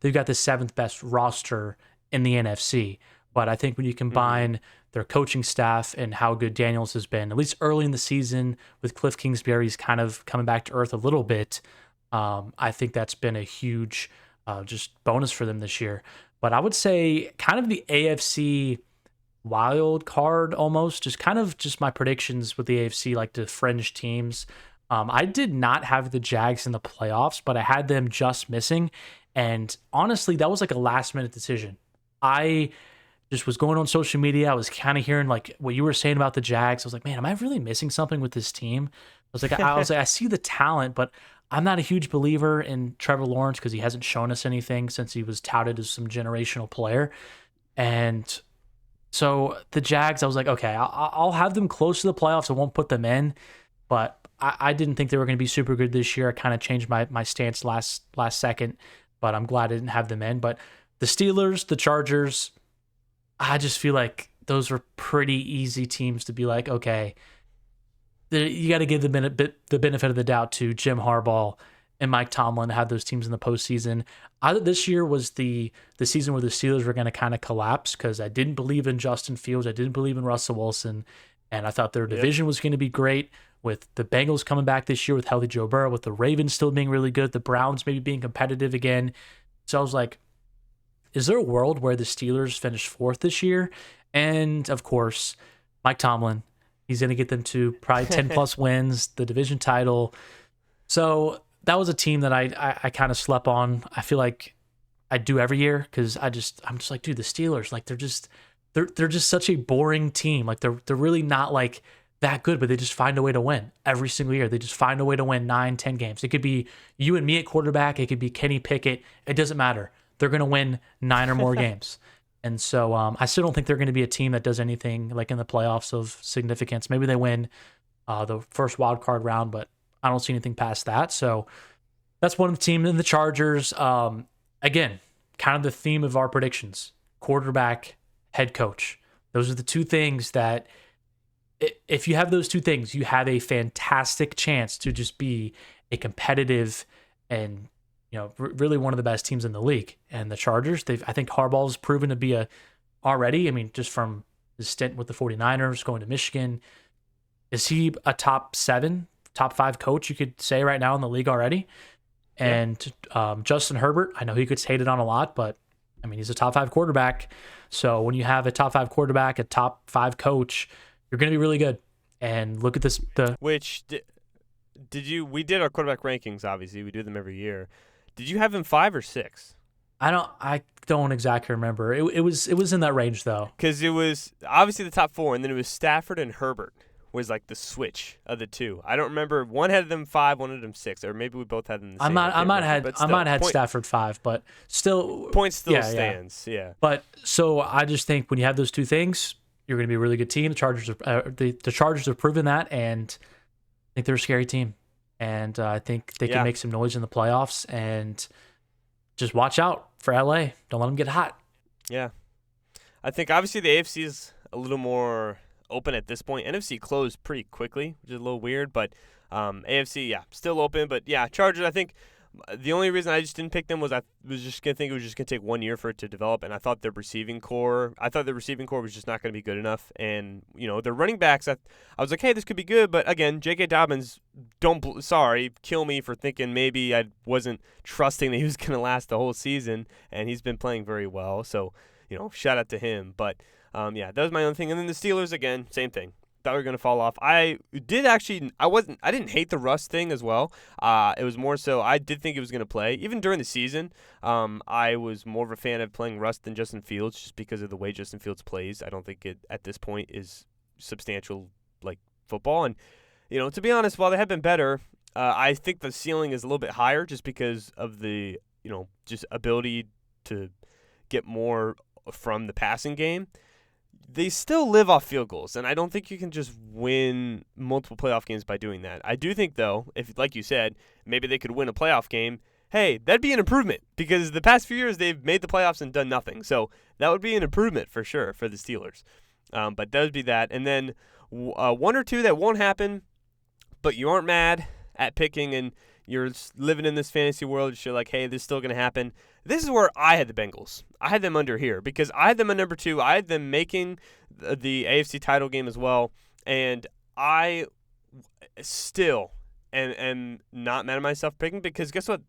they've got the 7th best roster in the NFC. But I think when you combine their coaching staff and how good Daniels has been, at least early in the season with Cliff Kingsbury's kind of coming back to earth a little bit, I think that's been a huge just bonus for them this year. But I would say kind of the AFC wild card almost, just my predictions with the AFC, like the fringe teams. I did not have the Jags in the playoffs, but I had them just missing. And honestly, that was like a last minute decision. I just was going on social media. I was kind of hearing like what you were saying about the Jags. I was like, man, am I really missing something with this team? I was like, I see the talent, but I'm not a huge believer in Trevor Lawrence because he hasn't shown us anything since he was touted as some generational player. And so the Jags, I was like, okay, I'll have them close to the playoffs. I won't put them in, but I didn't think they were going to be super good this year. I kind of changed my stance last second, but I'm glad I didn't have them in. But the Steelers, the Chargers, I just feel like those are pretty easy teams to be like, okay, you got to give the benefit of the doubt to Jim Harbaugh and Mike Tomlin to have those teams in the postseason. This year was the season where the Steelers were going to kind of collapse because I didn't believe in Justin Fields. I didn't believe in Russell Wilson. And I thought their division was going to be great with the Bengals coming back this year with healthy Joe Burrow, with the Ravens still being really good, the Browns maybe being competitive again. So I was like, is there a world where the Steelers finish 4th this year? And of course, Mike Tomlin, he's going to get them to probably 10 plus wins, the division title. So that was a team that I kind of slept on. I feel like I do every year because I'm just like, dude, the Steelers, like they're just such a boring team. Like they're really not like that good, but they just find a way to win every single year. They just find a way to win 9-10 games. It could be you and me at quarterback. It could be Kenny Pickett. It doesn't matter. They're going to win 9 or more games. And so I still don't think they're going to be a team that does anything like in the playoffs of significance. Maybe they win the first wild card round, but I don't see anything past that. So that's one of the teams. And the Chargers, again, kind of the theme of our predictions, quarterback, head coach. Those are the two things that if you have those two things, you have a fantastic chance to just be a competitive and really one of the best teams in the league. And the Chargers, I think Harbaugh's proven to be already, I mean, just from his stint with the 49ers, going to Michigan, is he a top 7, top 5 coach, you could say right now in the league already? And Justin Herbert, I know he gets hated on a lot, but I mean, he's a top 5 quarterback. So when you have a top 5 quarterback, a top 5 coach, you're going to be really good. And look at this. We did our quarterback rankings, obviously. We do them every year. Did you have him 5 or 6? I don't exactly remember. It was in that range though. Because it was obviously the top 4, and then it was Stafford and Herbert was like the switch of the two. I don't remember. One had them 5, one had them 6, or maybe we both had them the same. I might have had Stafford 5, but still point still stands. Yeah. But so I just think when you have those two things, you're going to be a really good team. The Chargers have proven that, and I think they're a scary team. And I think they can make some noise in the playoffs. And just watch out for LA. Don't let them get hot. Yeah. I think obviously the AFC is a little more open at this point. NFC closed pretty quickly, which is a little weird, but AFC, still open. But yeah, Chargers, I think the only reason I just didn't pick them was I was just going to think it was just going to take 1 year for it to develop, and I thought their receiving core was just not going to be good enough. And, their running backs, I was like, hey, this could be good, but again, J.K. Dobbins, kill me for thinking maybe I wasn't trusting that he was going to last the whole season, and he's been playing very well, so, shout out to him. But that was my own thing. And then the Steelers, again, same thing. Thought we were going to fall off. I didn't hate the rust thing as well. It was more so I did think it was going to play. Even during the season, I was more of a fan of playing rust than Justin Fields just because of the way Justin Fields plays. I don't think it, at this point, is substantial like football. And, to be honest, while they have been better, I think the ceiling is a little bit higher just because of the, just ability to get more from the passing game. They still live off field goals, and I don't think you can just win multiple playoff games by doing that. I do think, though, if, like you said, maybe they could win a playoff game, hey, that'd be an improvement because the past few years they've made the playoffs and done nothing. So that would be an improvement for sure for the Steelers. But that would be that. And then one or two that won't happen, but you aren't mad at picking and you're living in this fantasy world. You're like, hey, this is still going to happen. This is where I had the Bengals. I had them under here because I had them at number 2. I had them making the AFC title game as well. And I still am not mad at myself picking because guess what?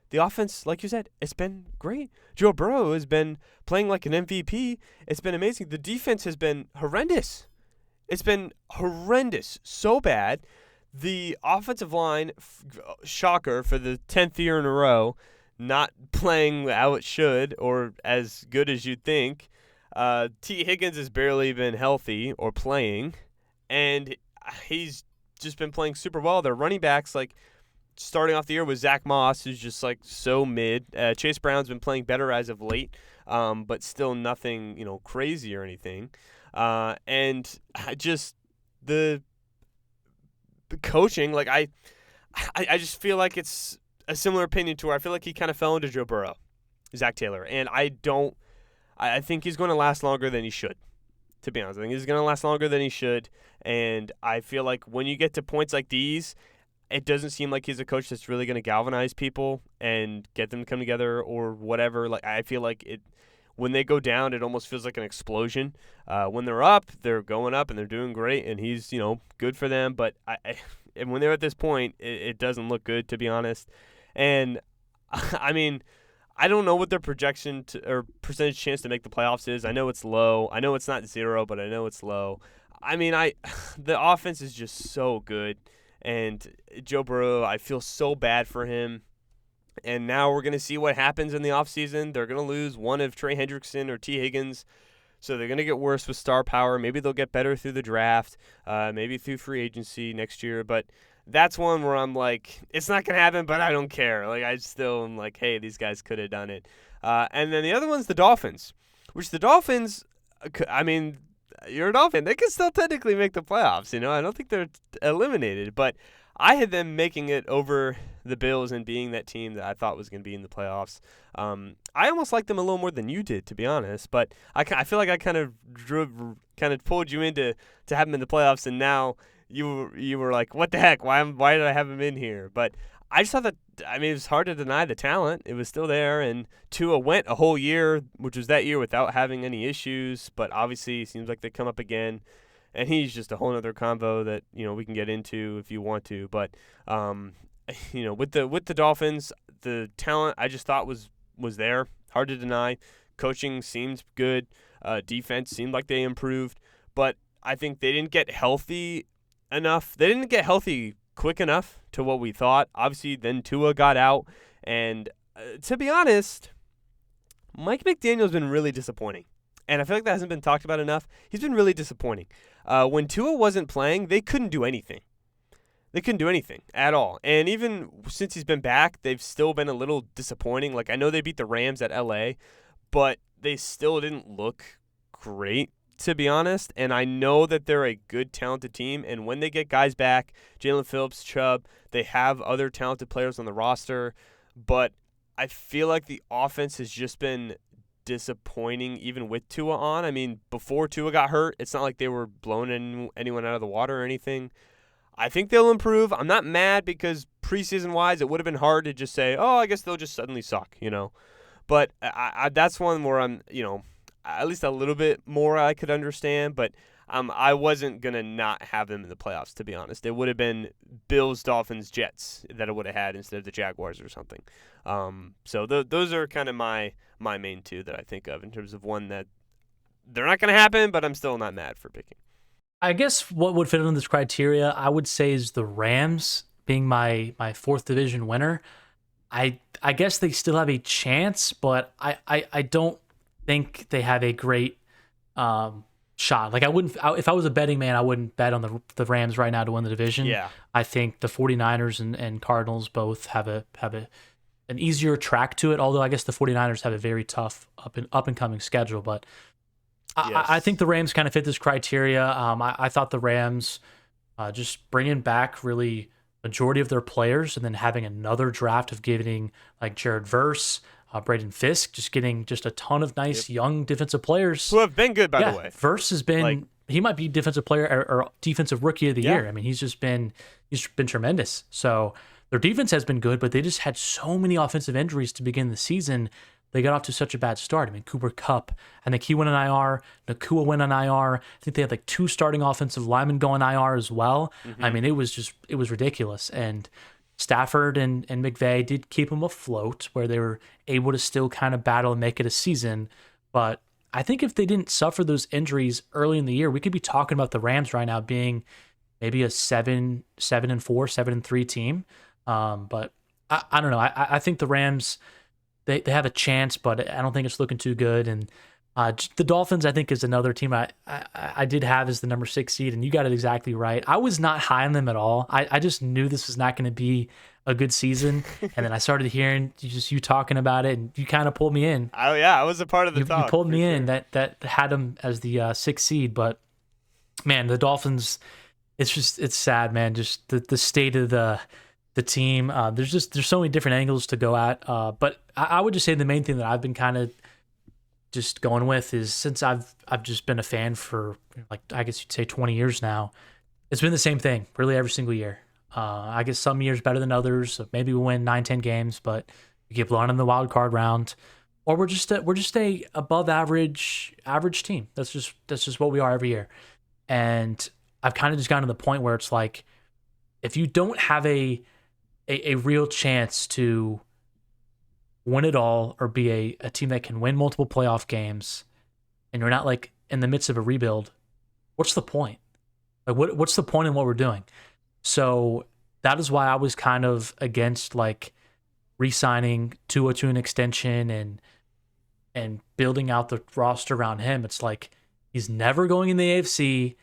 The offense, like you said, it's been great. Joe Burrow has been playing like an MVP. It's been amazing. The defense has been horrendous. It's been horrendous. So bad. The offensive line, shocker, for the 10th year in a row, not playing how it should or as good as you'd think. T. Higgins has barely been healthy or playing, and he's just been playing super well. Their running backs, like, starting off the year with Zach Moss, who's just, like, so mid. Chase Brown's been playing better as of late, but still nothing, crazy or anything. And just the coaching, like, I just feel like it's a similar opinion to where I feel like he kind of fell into Joe Burrow, Zach Taylor. And I think he's going to last longer than he should, to be honest. I think he's going to last longer than he should. And I feel like when you get to points like these, it doesn't seem like he's a coach that's really going to galvanize people and get them to come together or whatever. Like, I feel like when they go down, it almost feels like an explosion. When they're up, they're going up and they're doing great, and he's, good for them. But and when they're at this point, it doesn't look good, to be honest. And, I mean, I don't know what their projection or percentage chance to make the playoffs is. I know it's low. I know it's not 0, but I know it's low. I mean, the offense is just so good. And Joe Burrow, I feel so bad for him. And now we're going to see what happens in the offseason. They're going to lose one of Trey Hendrickson or T. Higgins. So they're going to get worse with star power. Maybe they'll get better through the draft, maybe through free agency next year. But that's one where I'm like, it's not going to happen, but I don't care. Like, I still am like, hey, these guys could have done it. And then the other one's the Dolphins, which the Dolphins, I mean, you're a Dolphin. They can still technically make the playoffs. I don't think they're eliminated. But I had them making it over the Bills and being that team that I thought was going to be in the playoffs. I almost liked them a little more than you did, to be honest. But I feel like I kind of pulled you into have them in the playoffs, and now you were like, what the heck? Why did I have them in here? But I just thought that, it was hard to deny the talent. It was still there, and Tua went a whole year, which was that year, without having any issues. But obviously, it seems like they come up again. And he's just a whole other convo that, we can get into if you want to. But, with the Dolphins, the talent I just thought was there. Hard to deny. Coaching seemed good. Defense seemed like they improved. But I think they didn't get healthy enough. They didn't get healthy quick enough to what we thought. Obviously, then Tua got out. And to be honest, Mike McDaniel's been really disappointing. and I feel like that hasn't been talked about enough. He's been really disappointing. When Tua wasn't playing, they couldn't do anything. They couldn't do anything at all. And even since he's been back, they've still been a little disappointing. Like, I know they beat the Rams at L.A., but they still didn't look great, to be honest. And I know that they're a good, talented team. And when they get guys back, Jalen Phillips, Chubb, they have other talented players on the roster. But I feel like the offense has just been disappointing even with Tua on. I mean, before Tua got hurt, it's not like they were blowing anyone out of the water or anything. I think they'll improve. I'm not mad because preseason-wise, it would have been hard to just say, oh, I guess they'll just suddenly suck, But that's one where I'm, at least a little bit more I could understand. But I wasn't going to not have them in the playoffs, to be honest. It would have been Bills, Dolphins, Jets that it would have had instead of the Jaguars or something. So those are kind of my main two that I think of in terms of one that they're not going to happen, but I'm still not mad for picking. I guess what would fit in this criteria, I would say, is the Rams being my fourth division winner. I guess they still have a chance, but I don't think they have a great shot. Like, if I was a betting man, I wouldn't bet on the Rams right now to win the division. Yeah. I think the 49ers and Cardinals both have an easier track to it, although I guess the 49ers have a very tough up and coming schedule, but yes. I think the Rams kind of fit this criteria. I thought the Rams just bringing back really majority of their players and then having another draft of getting like Jared Verse, Braden Fisk, just getting just a ton of nice young defensive players. Who have been good, by the way. Verse has been, he might be defensive player or defensive rookie of the year. I mean, he's been tremendous. So their defense has been good, but they just had so many offensive injuries to begin the season. They got off to such a bad start. I mean, Cooper Kupp, I think he went on IR. Nakua went on IR. I think they had like 2 starting offensive linemen go on IR as well. Mm-hmm. I mean, it was ridiculous. And Stafford and McVay did keep them afloat where they were able to still kind of battle and make it a season. But I think if they didn't suffer those injuries early in the year, we could be talking about the Rams right now being maybe a 7-4, 7-3 team. But I don't know. I think the Rams, They have a chance, but I don't think it's looking too good. And the Dolphins, I think, is another team I did have as the number 6 seed, and you got it exactly right. I was not high on them at all. I just knew this was not going to be a good season, and then I started hearing you talking about it, and you kind of pulled me in. Oh yeah, I was a part of the talk. You pulled me in that had them as the 6th seed, but man, the Dolphins, it's sad, man. Just the state of the team. There's so many different angles to go at. But I would just say the main thing that I've been kind of just going with is, since I've just been a fan for, like, I guess you'd say 20 years now, it's been the same thing really every single year. I guess some years better than others. So maybe we win 9-10 games, but we get blown in the wild card round, or we're just a above average team. That's just what we are every year. And I've kind of just gotten to the point where it's like, if you don't have a real chance to win it all or be a team that can win multiple playoff games, and you're not like in the midst of a rebuild, what's the point? Like, what's the point in what we're doing? So that is why I was kind of against like re-signing Tua to an extension and building out the roster around him. It's like, he's never going in the AFC.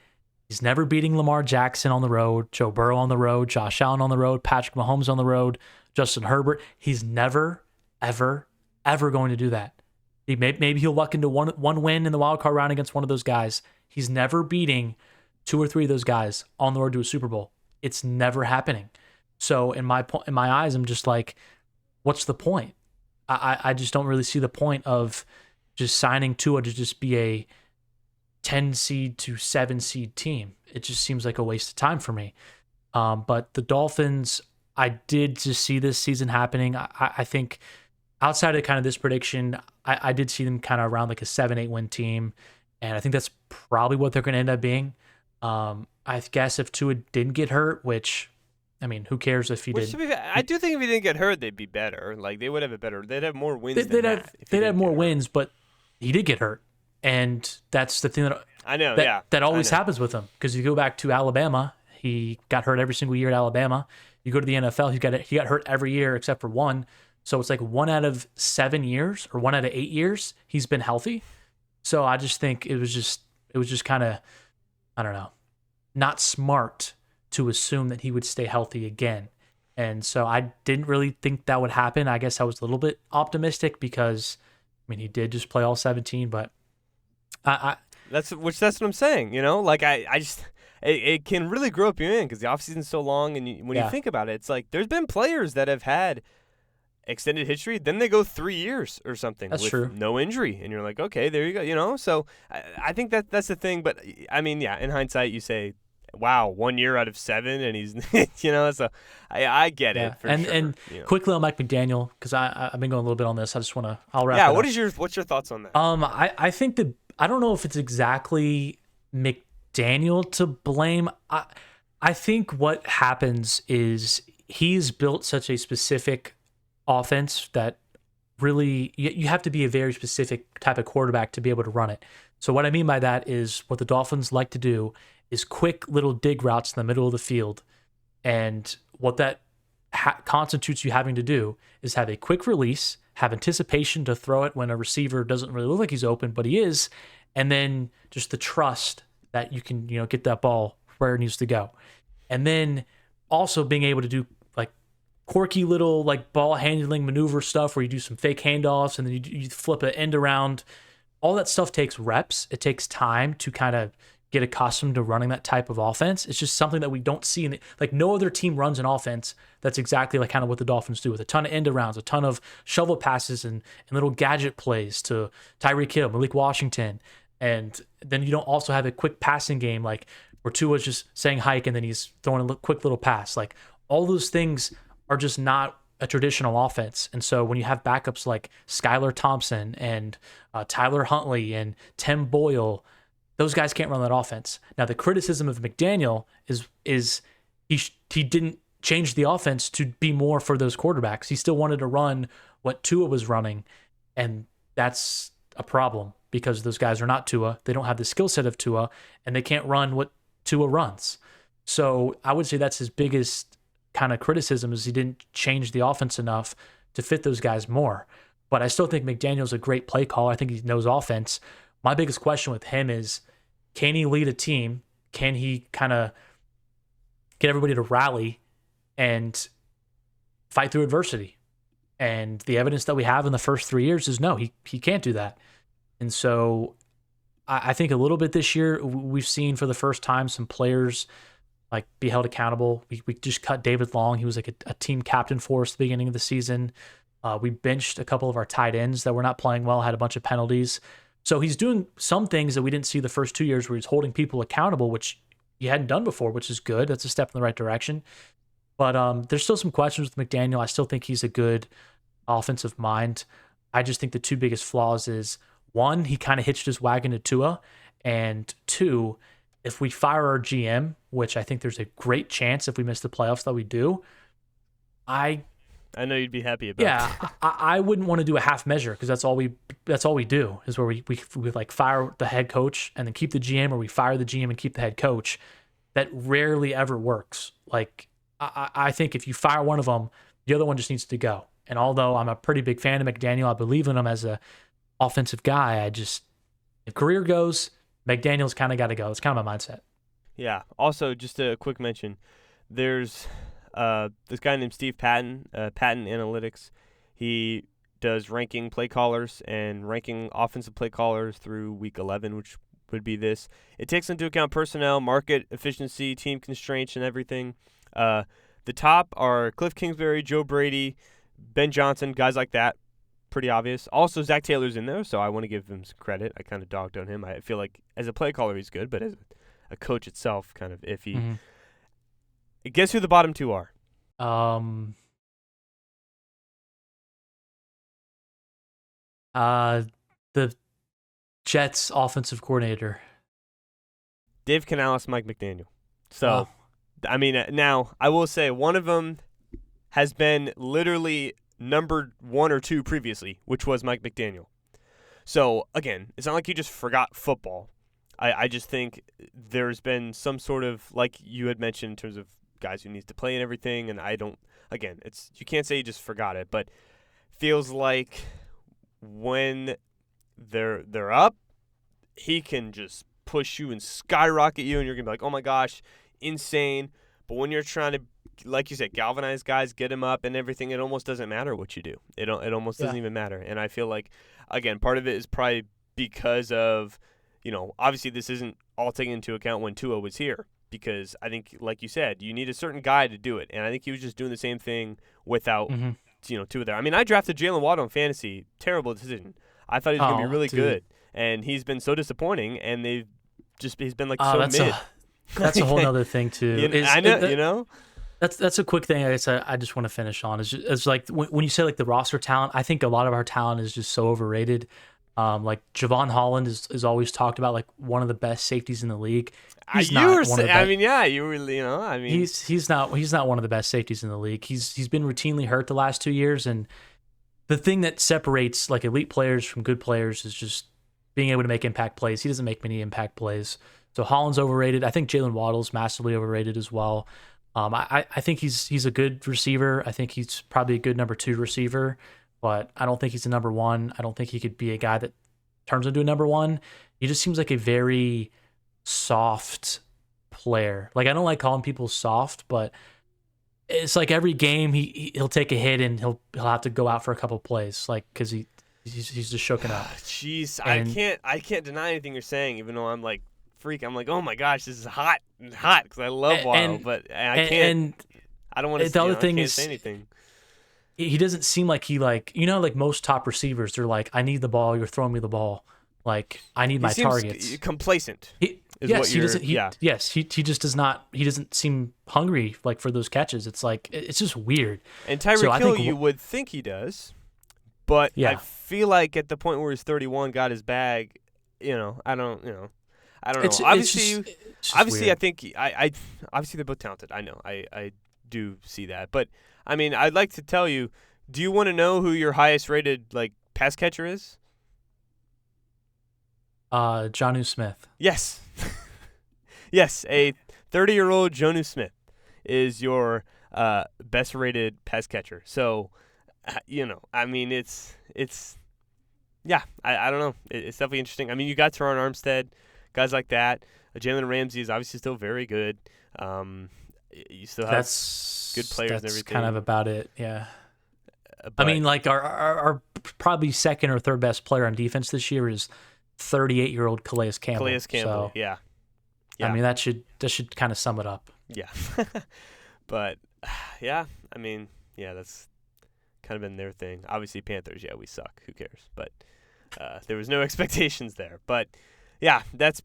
He's never beating Lamar Jackson on the road, Joe Burrow on the road, Josh Allen on the road, Patrick Mahomes on the road, Justin Herbert. He's never, ever, ever going to do that. Maybe he'll luck into one win in the wild card round against one of those guys. He's never beating 2 or 3 of those guys on the road to a Super Bowl. It's never happening. So in my eyes, I'm just like, what's the point? I just don't really see the point of just signing Tua to just be a 10 seed to 7 seed team. It just seems like a waste of time for me. But the Dolphins, I did just see this season happening. I think outside of kind of this prediction, I did see them kind of around like a 7-8 win team. And I think that's probably what they're going to end up being. I guess if Tua didn't get hurt, which, I mean, who cares if he did? I do think if he didn't get hurt, they'd be better. Like, they would have they'd have more wins they'd have more wins, but he did get hurt. And that's the thing that I know, that always happens with him. Because you go back to Alabama, he got hurt every single year at Alabama. You go to the NFL, he got hurt every year except for one. So it's like 1 out of 7 years or 1 out of 8 years he's been healthy. So I just think it was just kind of, I don't know, not smart to assume that he would stay healthy again. And so I didn't really think that would happen. I guess I was a little bit optimistic because, I mean, he did just play all 17, but I That's what I'm saying. Like I just it can really grow up you in because the offseason's so long, and when you yeah, think about it, it's like there's been players that have had extended history, then they go 3 years or something that's with true. no injury, and you're like, okay, there you go. So I think that's the thing. But I mean, yeah, in hindsight, you say, wow, 1 year out of 7, and he's So I get Yeah, it for and sure. quickly on Mike McDaniel because I've been going a little bit on this. I just want to I'll wrap Yeah, it up. what's your thoughts on that? I think that I don't know if it's exactly McDaniel to blame. I think what happens is he's built such a specific offense that really you have to be a very specific type of quarterback to be able to run it. So what I mean by that is what the Dolphins like to do is quick little dig routes in the middle of the field, and what that constitutes you having to do is have a quick release, have anticipation to throw it when a receiver doesn't really look like he's open, but he is, and then just the trust that you can, get that ball where it needs to go. And then also being able to do like quirky little like ball handling maneuver stuff where you do some fake handoffs and then you flip an end around. All that stuff takes reps. It takes time to kind of get accustomed to running that type of offense. It's just something that we don't see like no other team runs an offense that's exactly like kind of what the Dolphins do with a ton of end arounds, a ton of shovel passes and little gadget plays to Tyreek Hill, Malik Washington. And then you don't also have a quick passing game like where Tua's just saying hike and then he's throwing a quick little pass. Like all those things are just not a traditional offense. And so when you have backups like Skylar Thompson and Tyler Huntley and Tim Boyle, those guys can't run that offense. Now the criticism of McDaniel is he didn't change the offense to be more for those quarterbacks. He still wanted to run what Tua was running, and that's a problem because those guys are not Tua. They don't have the skill set of Tua, and they can't run what Tua runs. So I would say that's his biggest kind of criticism is he didn't change the offense enough to fit those guys more. But I still think McDaniel's a great play caller. I think he knows offense. My biggest question with him is, can he lead a team? Can he kind of get everybody to rally and fight through adversity? And the evidence that we have in the first 3 years is no, he can't do that. And so I think a little bit this year, we've seen for the first time some players like be held accountable. We just cut David Long. He was like a team captain for us at the beginning of the season. We benched a couple of our tight ends that were not playing well, had a bunch of penalties. So he's doing some things that we didn't see the first 2 years where he's holding people accountable, which he hadn't done before, which is good. That's a step in the right direction. But there's still some questions with McDaniel. I still think he's a good offensive mind. I just think the two biggest flaws is, one, he kind of hitched his wagon to Tua, and two, if we fire our GM, which I think there's a great chance if we miss the playoffs that we do, I know you'd be happy about yeah, that. I wouldn't want to do a half measure because that's all we do is where we like fire the head coach and then keep the GM, or we fire the GM and keep the head coach. That rarely ever works. Like I think if you fire one of them, the other one just needs to go. And although I'm a pretty big fan of McDaniel, I believe in him as a offensive guy. If career goes, McDaniel's kind of got to go. It's kind of my mindset. Yeah. Also, just a quick mention, there's this guy named Steve Patton, Patton Analytics. He does ranking play callers and ranking offensive play callers through week 11, which would be this. It takes into account personnel, market efficiency, team constraints, and everything. The top are Cliff Kingsbury, Joe Brady, Ben Johnson, guys like that. Pretty obvious. Also, Zach Taylor's in there, so I want to give him some credit. I kind of dogged on him. I feel like as a play caller, he's good, but as a coach itself, kind of iffy. Mm-hmm. Guess who the bottom two are? The Jets offensive coordinator. Dave Canales, Mike McDaniel. So, I mean, now I will say one of them has been literally number 1 or 2 previously, which was Mike McDaniel. So, again, it's not like you just forgot football. I just think there's been some sort of, like you had mentioned, in terms of guys who needs to play and everything, and you can't say you just forgot it, but feels like when they're up, he can just push you and skyrocket you, and you're going to be like, oh my gosh, insane. But when you're trying to, like you said, galvanize guys, get them up and everything, it almost doesn't matter what you do. It almost doesn't even matter. And I feel like, again, part of it is probably because of, obviously this isn't all taken into account when Tua was here. Because I think, like you said, you need a certain guy to do it. And I think he was just doing the same thing without, Tua there. I mean, I drafted Jalen Waddle in fantasy. Terrible decision. I thought he was going to be really good. And he's been so disappointing. And he's been like so mid. That's a whole other thing, too. I know, That's a quick thing I guess I just want to finish on. It's like when you say like the roster talent, I think a lot of our talent is just so overrated. Like Javon Holland is always talked about like one of the best safeties in the league. He's not one of the best safeties in the league. He's been routinely hurt the last 2 years, and the thing that separates like elite players from good players is just being able to make impact plays. He doesn't make many impact plays. So Holland's overrated. I think Jalen Waddle's massively overrated as well. I think he's a good receiver. I think he's probably a good number 2 receiver, but I don't think he's a number 1. I don't think he could be a guy that turns into a number 1. He just seems like a very soft player. Like, I don't like calling people soft, but it's like every game he'll take a hit and he'll have to go out for a couple plays, like because he's just shooken up. Jeez, I can't deny anything you're saying, even though I'm like freak. I'm like, oh my gosh, this is hot because I love Waddle, but I can't. I don't want to. The other thing is, say anything. He doesn't seem like he like most top receivers. They're like, I need the ball. You're throwing me the ball. Like, I need my targets. Complacent. He just does not. He doesn't seem hungry like for those catches. It's like it's just weird. And Tyreek Hill, you would think he does, but I feel like at the point where he's 31, got his bag. I don't know. Obviously, I think I obviously they're both talented. I know. I do see that, but I mean, I'd like to tell you. Do you want to know who your highest rated like pass catcher is? Jonnu Smith. Yes. Yes, a 30-year-old Jonnu Smith is your best rated pass catcher. So, I mean, it's yeah, I don't know. It's definitely interesting. I mean, you got Teron Armstead, guys like that. Jalen Ramsey is obviously still very good. You still have good players and everything. That's kind of about it, yeah. I mean, like our probably second or third best player on defense this year is 38-year-old Calais Campbell. So, yeah. I mean, that should kind of sum it up. Yeah. But, yeah, I mean, yeah, that's kind of been their thing. Obviously, Panthers, yeah, we suck. Who cares? But there was no expectations there. But, yeah, that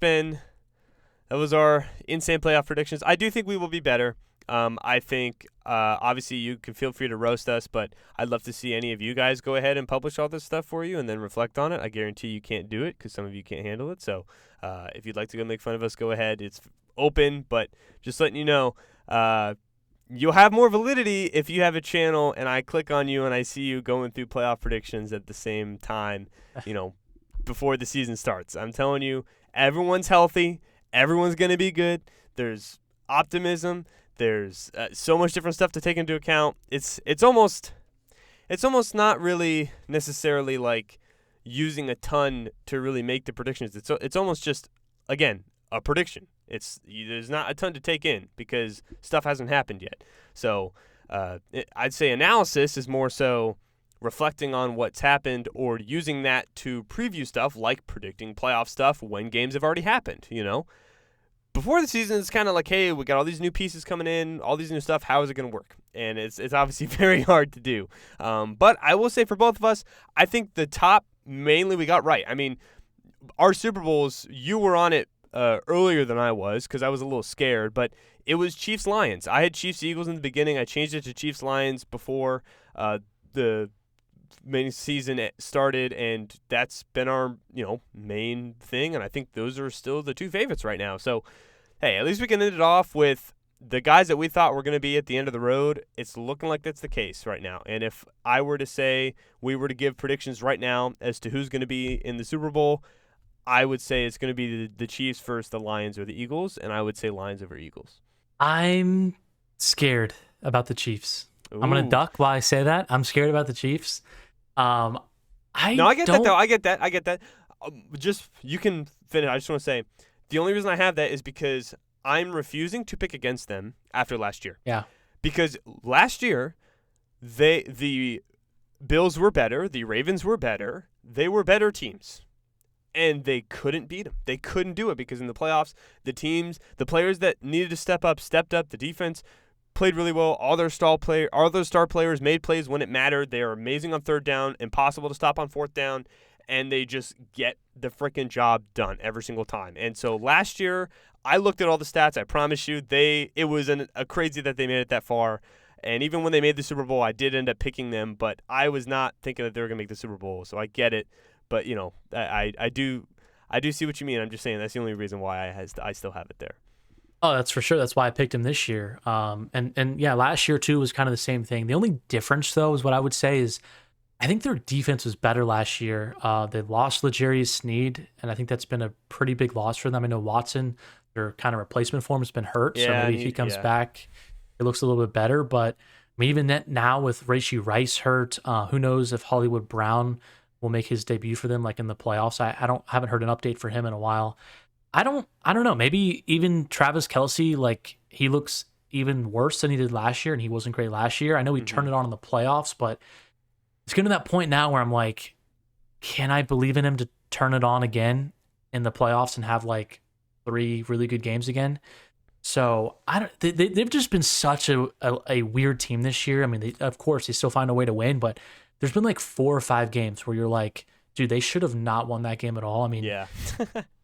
was our insane playoff predictions. I do think we will be better. I think, obviously, you can feel free to roast us, but I'd love to see any of you guys go ahead and publish all this stuff for you and then reflect on it. I guarantee you can't do it because some of you can't handle it. So if you'd like to go make fun of us, go ahead. It's open, but just letting you know, you'll have more validity if you have a channel and I click on you and I see you going through playoff predictions at the same time, before the season starts. I'm telling you, everyone's healthy. Everyone's going to be good. There's optimism. There's so much different stuff to take into account. It's almost not really necessarily like using a ton to really make the predictions. It's almost just, again, a prediction. There's not a ton to take in because stuff hasn't happened yet. So I'd say analysis is more so reflecting on what's happened or using that to preview stuff like predicting playoff stuff when games have already happened, Before the season, it's kind of like, hey, we got all these new pieces coming in, all these new stuff. How is it going to work? And it's obviously very hard to do. But I will say for both of us, I think the top mainly we got right. I mean, our Super Bowls, you were on it earlier than I was because I was a little scared. But it was Chiefs-Lions. I had Chiefs-Eagles in the beginning. I changed it to Chiefs-Lions before the main season started, and that's been our main thing. And I think those are still the two favorites right now. So, hey, at least we can end it off with the guys that we thought were going to be at the end of the road. It's looking like that's the case right now. And if I were to say we were to give predictions right now as to who's going to be in the Super Bowl, I would say it's going to be the Chiefs first, the Lions or the Eagles, and I would say Lions over Eagles. I'm scared about the Chiefs. Ooh. I'm going to duck while I say that. I'm scared about the Chiefs. I get that, though. I get that. Just you can finish. I just want to say the only reason I have that is because I'm refusing to pick against them after last year. Yeah. Because last year, the Bills were better, the Ravens were better, they were better teams, and they couldn't beat them. They couldn't do it because in the playoffs, the players that needed to step up, stepped up. The defense played really well. All their star players made plays when it mattered. They are amazing on third down, impossible to stop on fourth down, and they just get the freaking job done every single time. And so last year, I looked at all the stats. I promise you, it was a crazy that they made it that far. And even when they made the Super Bowl, I did end up picking them, but I was not thinking that they were going to make the Super Bowl. So I get it, but I do see what you mean. I'm just saying that's the only reason why I still have it there. Oh, that's for sure. That's why I picked him this year. And yeah, last year too was kind of the same thing. The only difference though is what I would say is I think their defense was better last year. They lost L'Jarius Sneed, and I think that's been a pretty big loss for them. I know Watson, their kind of replacement for him, has been hurt, so maybe if he comes back, it looks a little bit better. But I mean, even now with Rashee Rice hurt, who knows if Hollywood Brown will make his debut for them like in the playoffs. I haven't heard an update for him in a while. I don't know. Maybe even Travis Kelce, like he looks even worse than he did last year, and he wasn't great last year. I know he turned it on in the playoffs, but it's getting to that point now where I'm like, can I believe in him to turn it on again in the playoffs and have like 3 really good games again? So they've just been such a weird team this year. I mean, of course, they still find a way to win, but there's been like 4 or 5 games where you're like, dude, they should have not won that game at all. I mean, yeah,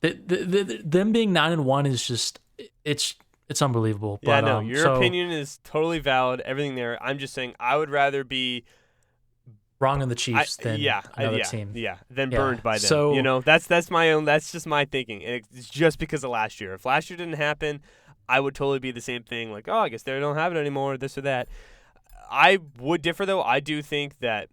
them being 9-1 is just it's unbelievable. Yeah, but, no, your opinion is totally valid. Everything there. I'm just saying I would rather be wrong on the Chiefs than another team. Yeah, than burned by them. So, that's my own. That's just my thinking. And it's just because of last year. If last year didn't happen, I would totally be the same thing. Like, oh, I guess they don't have it anymore. This or that. I would differ though. I do think that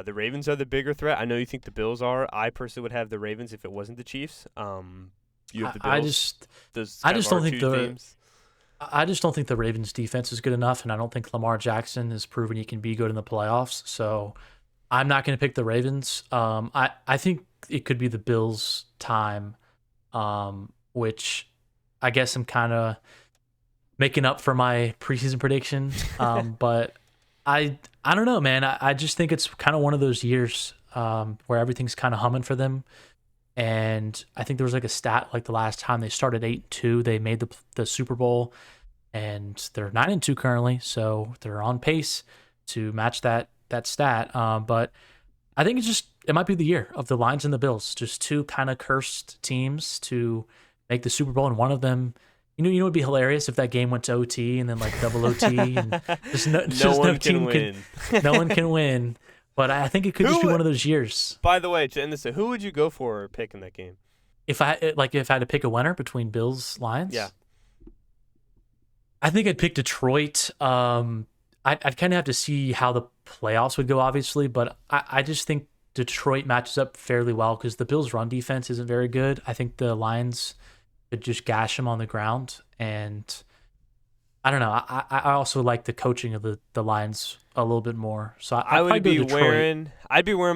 the Ravens are the bigger threat. I know you think the Bills are. I personally would have the Ravens if it wasn't the Chiefs. You have the Bills. I just don't think the Ravens defense is good enough, and I don't think Lamar Jackson has proven he can be good in the playoffs. So I'm not going to pick the Ravens. I think it could be the Bills' time, which I guess I'm kind of making up for my preseason prediction. But I don't know, man. I just think it's kind of one of those years where everything's kind of humming for them. And I think there was like a stat like the last time they started 8-2, they made the Super Bowl, and they're 9-2 currently, so they're on pace to match that stat. But I think it might be the year of the Lions and the Bills, just 2 kind of cursed teams to make the Super Bowl, and one of them, it would be hilarious if that game went to OT and then like double OT, and no one can win. No one can win. But I think it could just be one of those years. By the way, to end this, who would you go for or pick in that game? If I had to pick a winner between Bills Lions, yeah, I think I'd pick Detroit. I'd kind of have to see how the playoffs would go, obviously, but I just think Detroit matches up fairly well because the Bills' run defense isn't very good. I think the Lions could just gash them on the ground, and I don't know. I also like the coaching of the Lions a little bit more. So I'd be wearing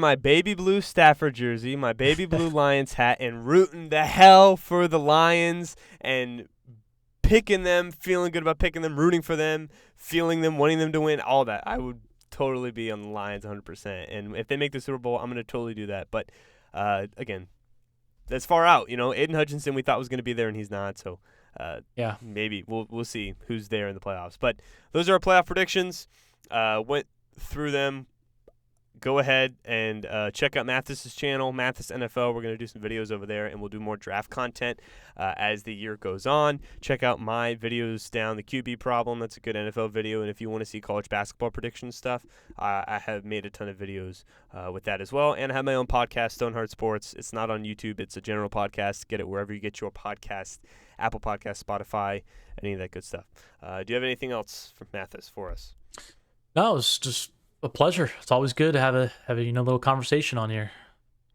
my baby blue Stafford jersey, my baby blue Lions hat, and rooting the hell for the Lions and picking them, feeling good about picking them, rooting for them, feeling them, wanting them to win, all that. I would totally be on the Lions 100%. And if they make the Super Bowl, I'm going to totally do that. But again, that's far out. Aiden Hutchinson we thought was going to be there, and he's not. So maybe we'll see who's there in the playoffs. But those are our playoff predictions. Went through them. Go ahead and check out Mathis's channel, Mathis NFL. We're going to do some videos over there, and we'll do more draft content as the year goes on. Check out my videos down, the QB problem. That's a good NFL video. And if you want to see college basketball prediction stuff, I have made a ton of videos with that as well. And I have my own podcast, Stoneheart Sports. It's not on YouTube. It's a general podcast. Get it wherever you get your podcast, Apple Podcasts, Spotify, any of that good stuff. Do you have anything else from Mathis for us? No, it's just a pleasure. It's always good to have a little conversation on here.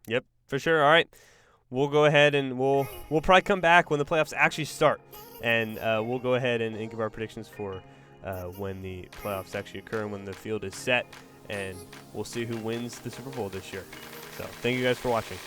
Yep, for sure. All right, we'll go ahead and we'll probably come back when the playoffs actually start, and we'll go ahead and give our predictions for when the playoffs actually occur and when the field is set, and we'll see who wins the Super Bowl this year. So thank you guys for watching.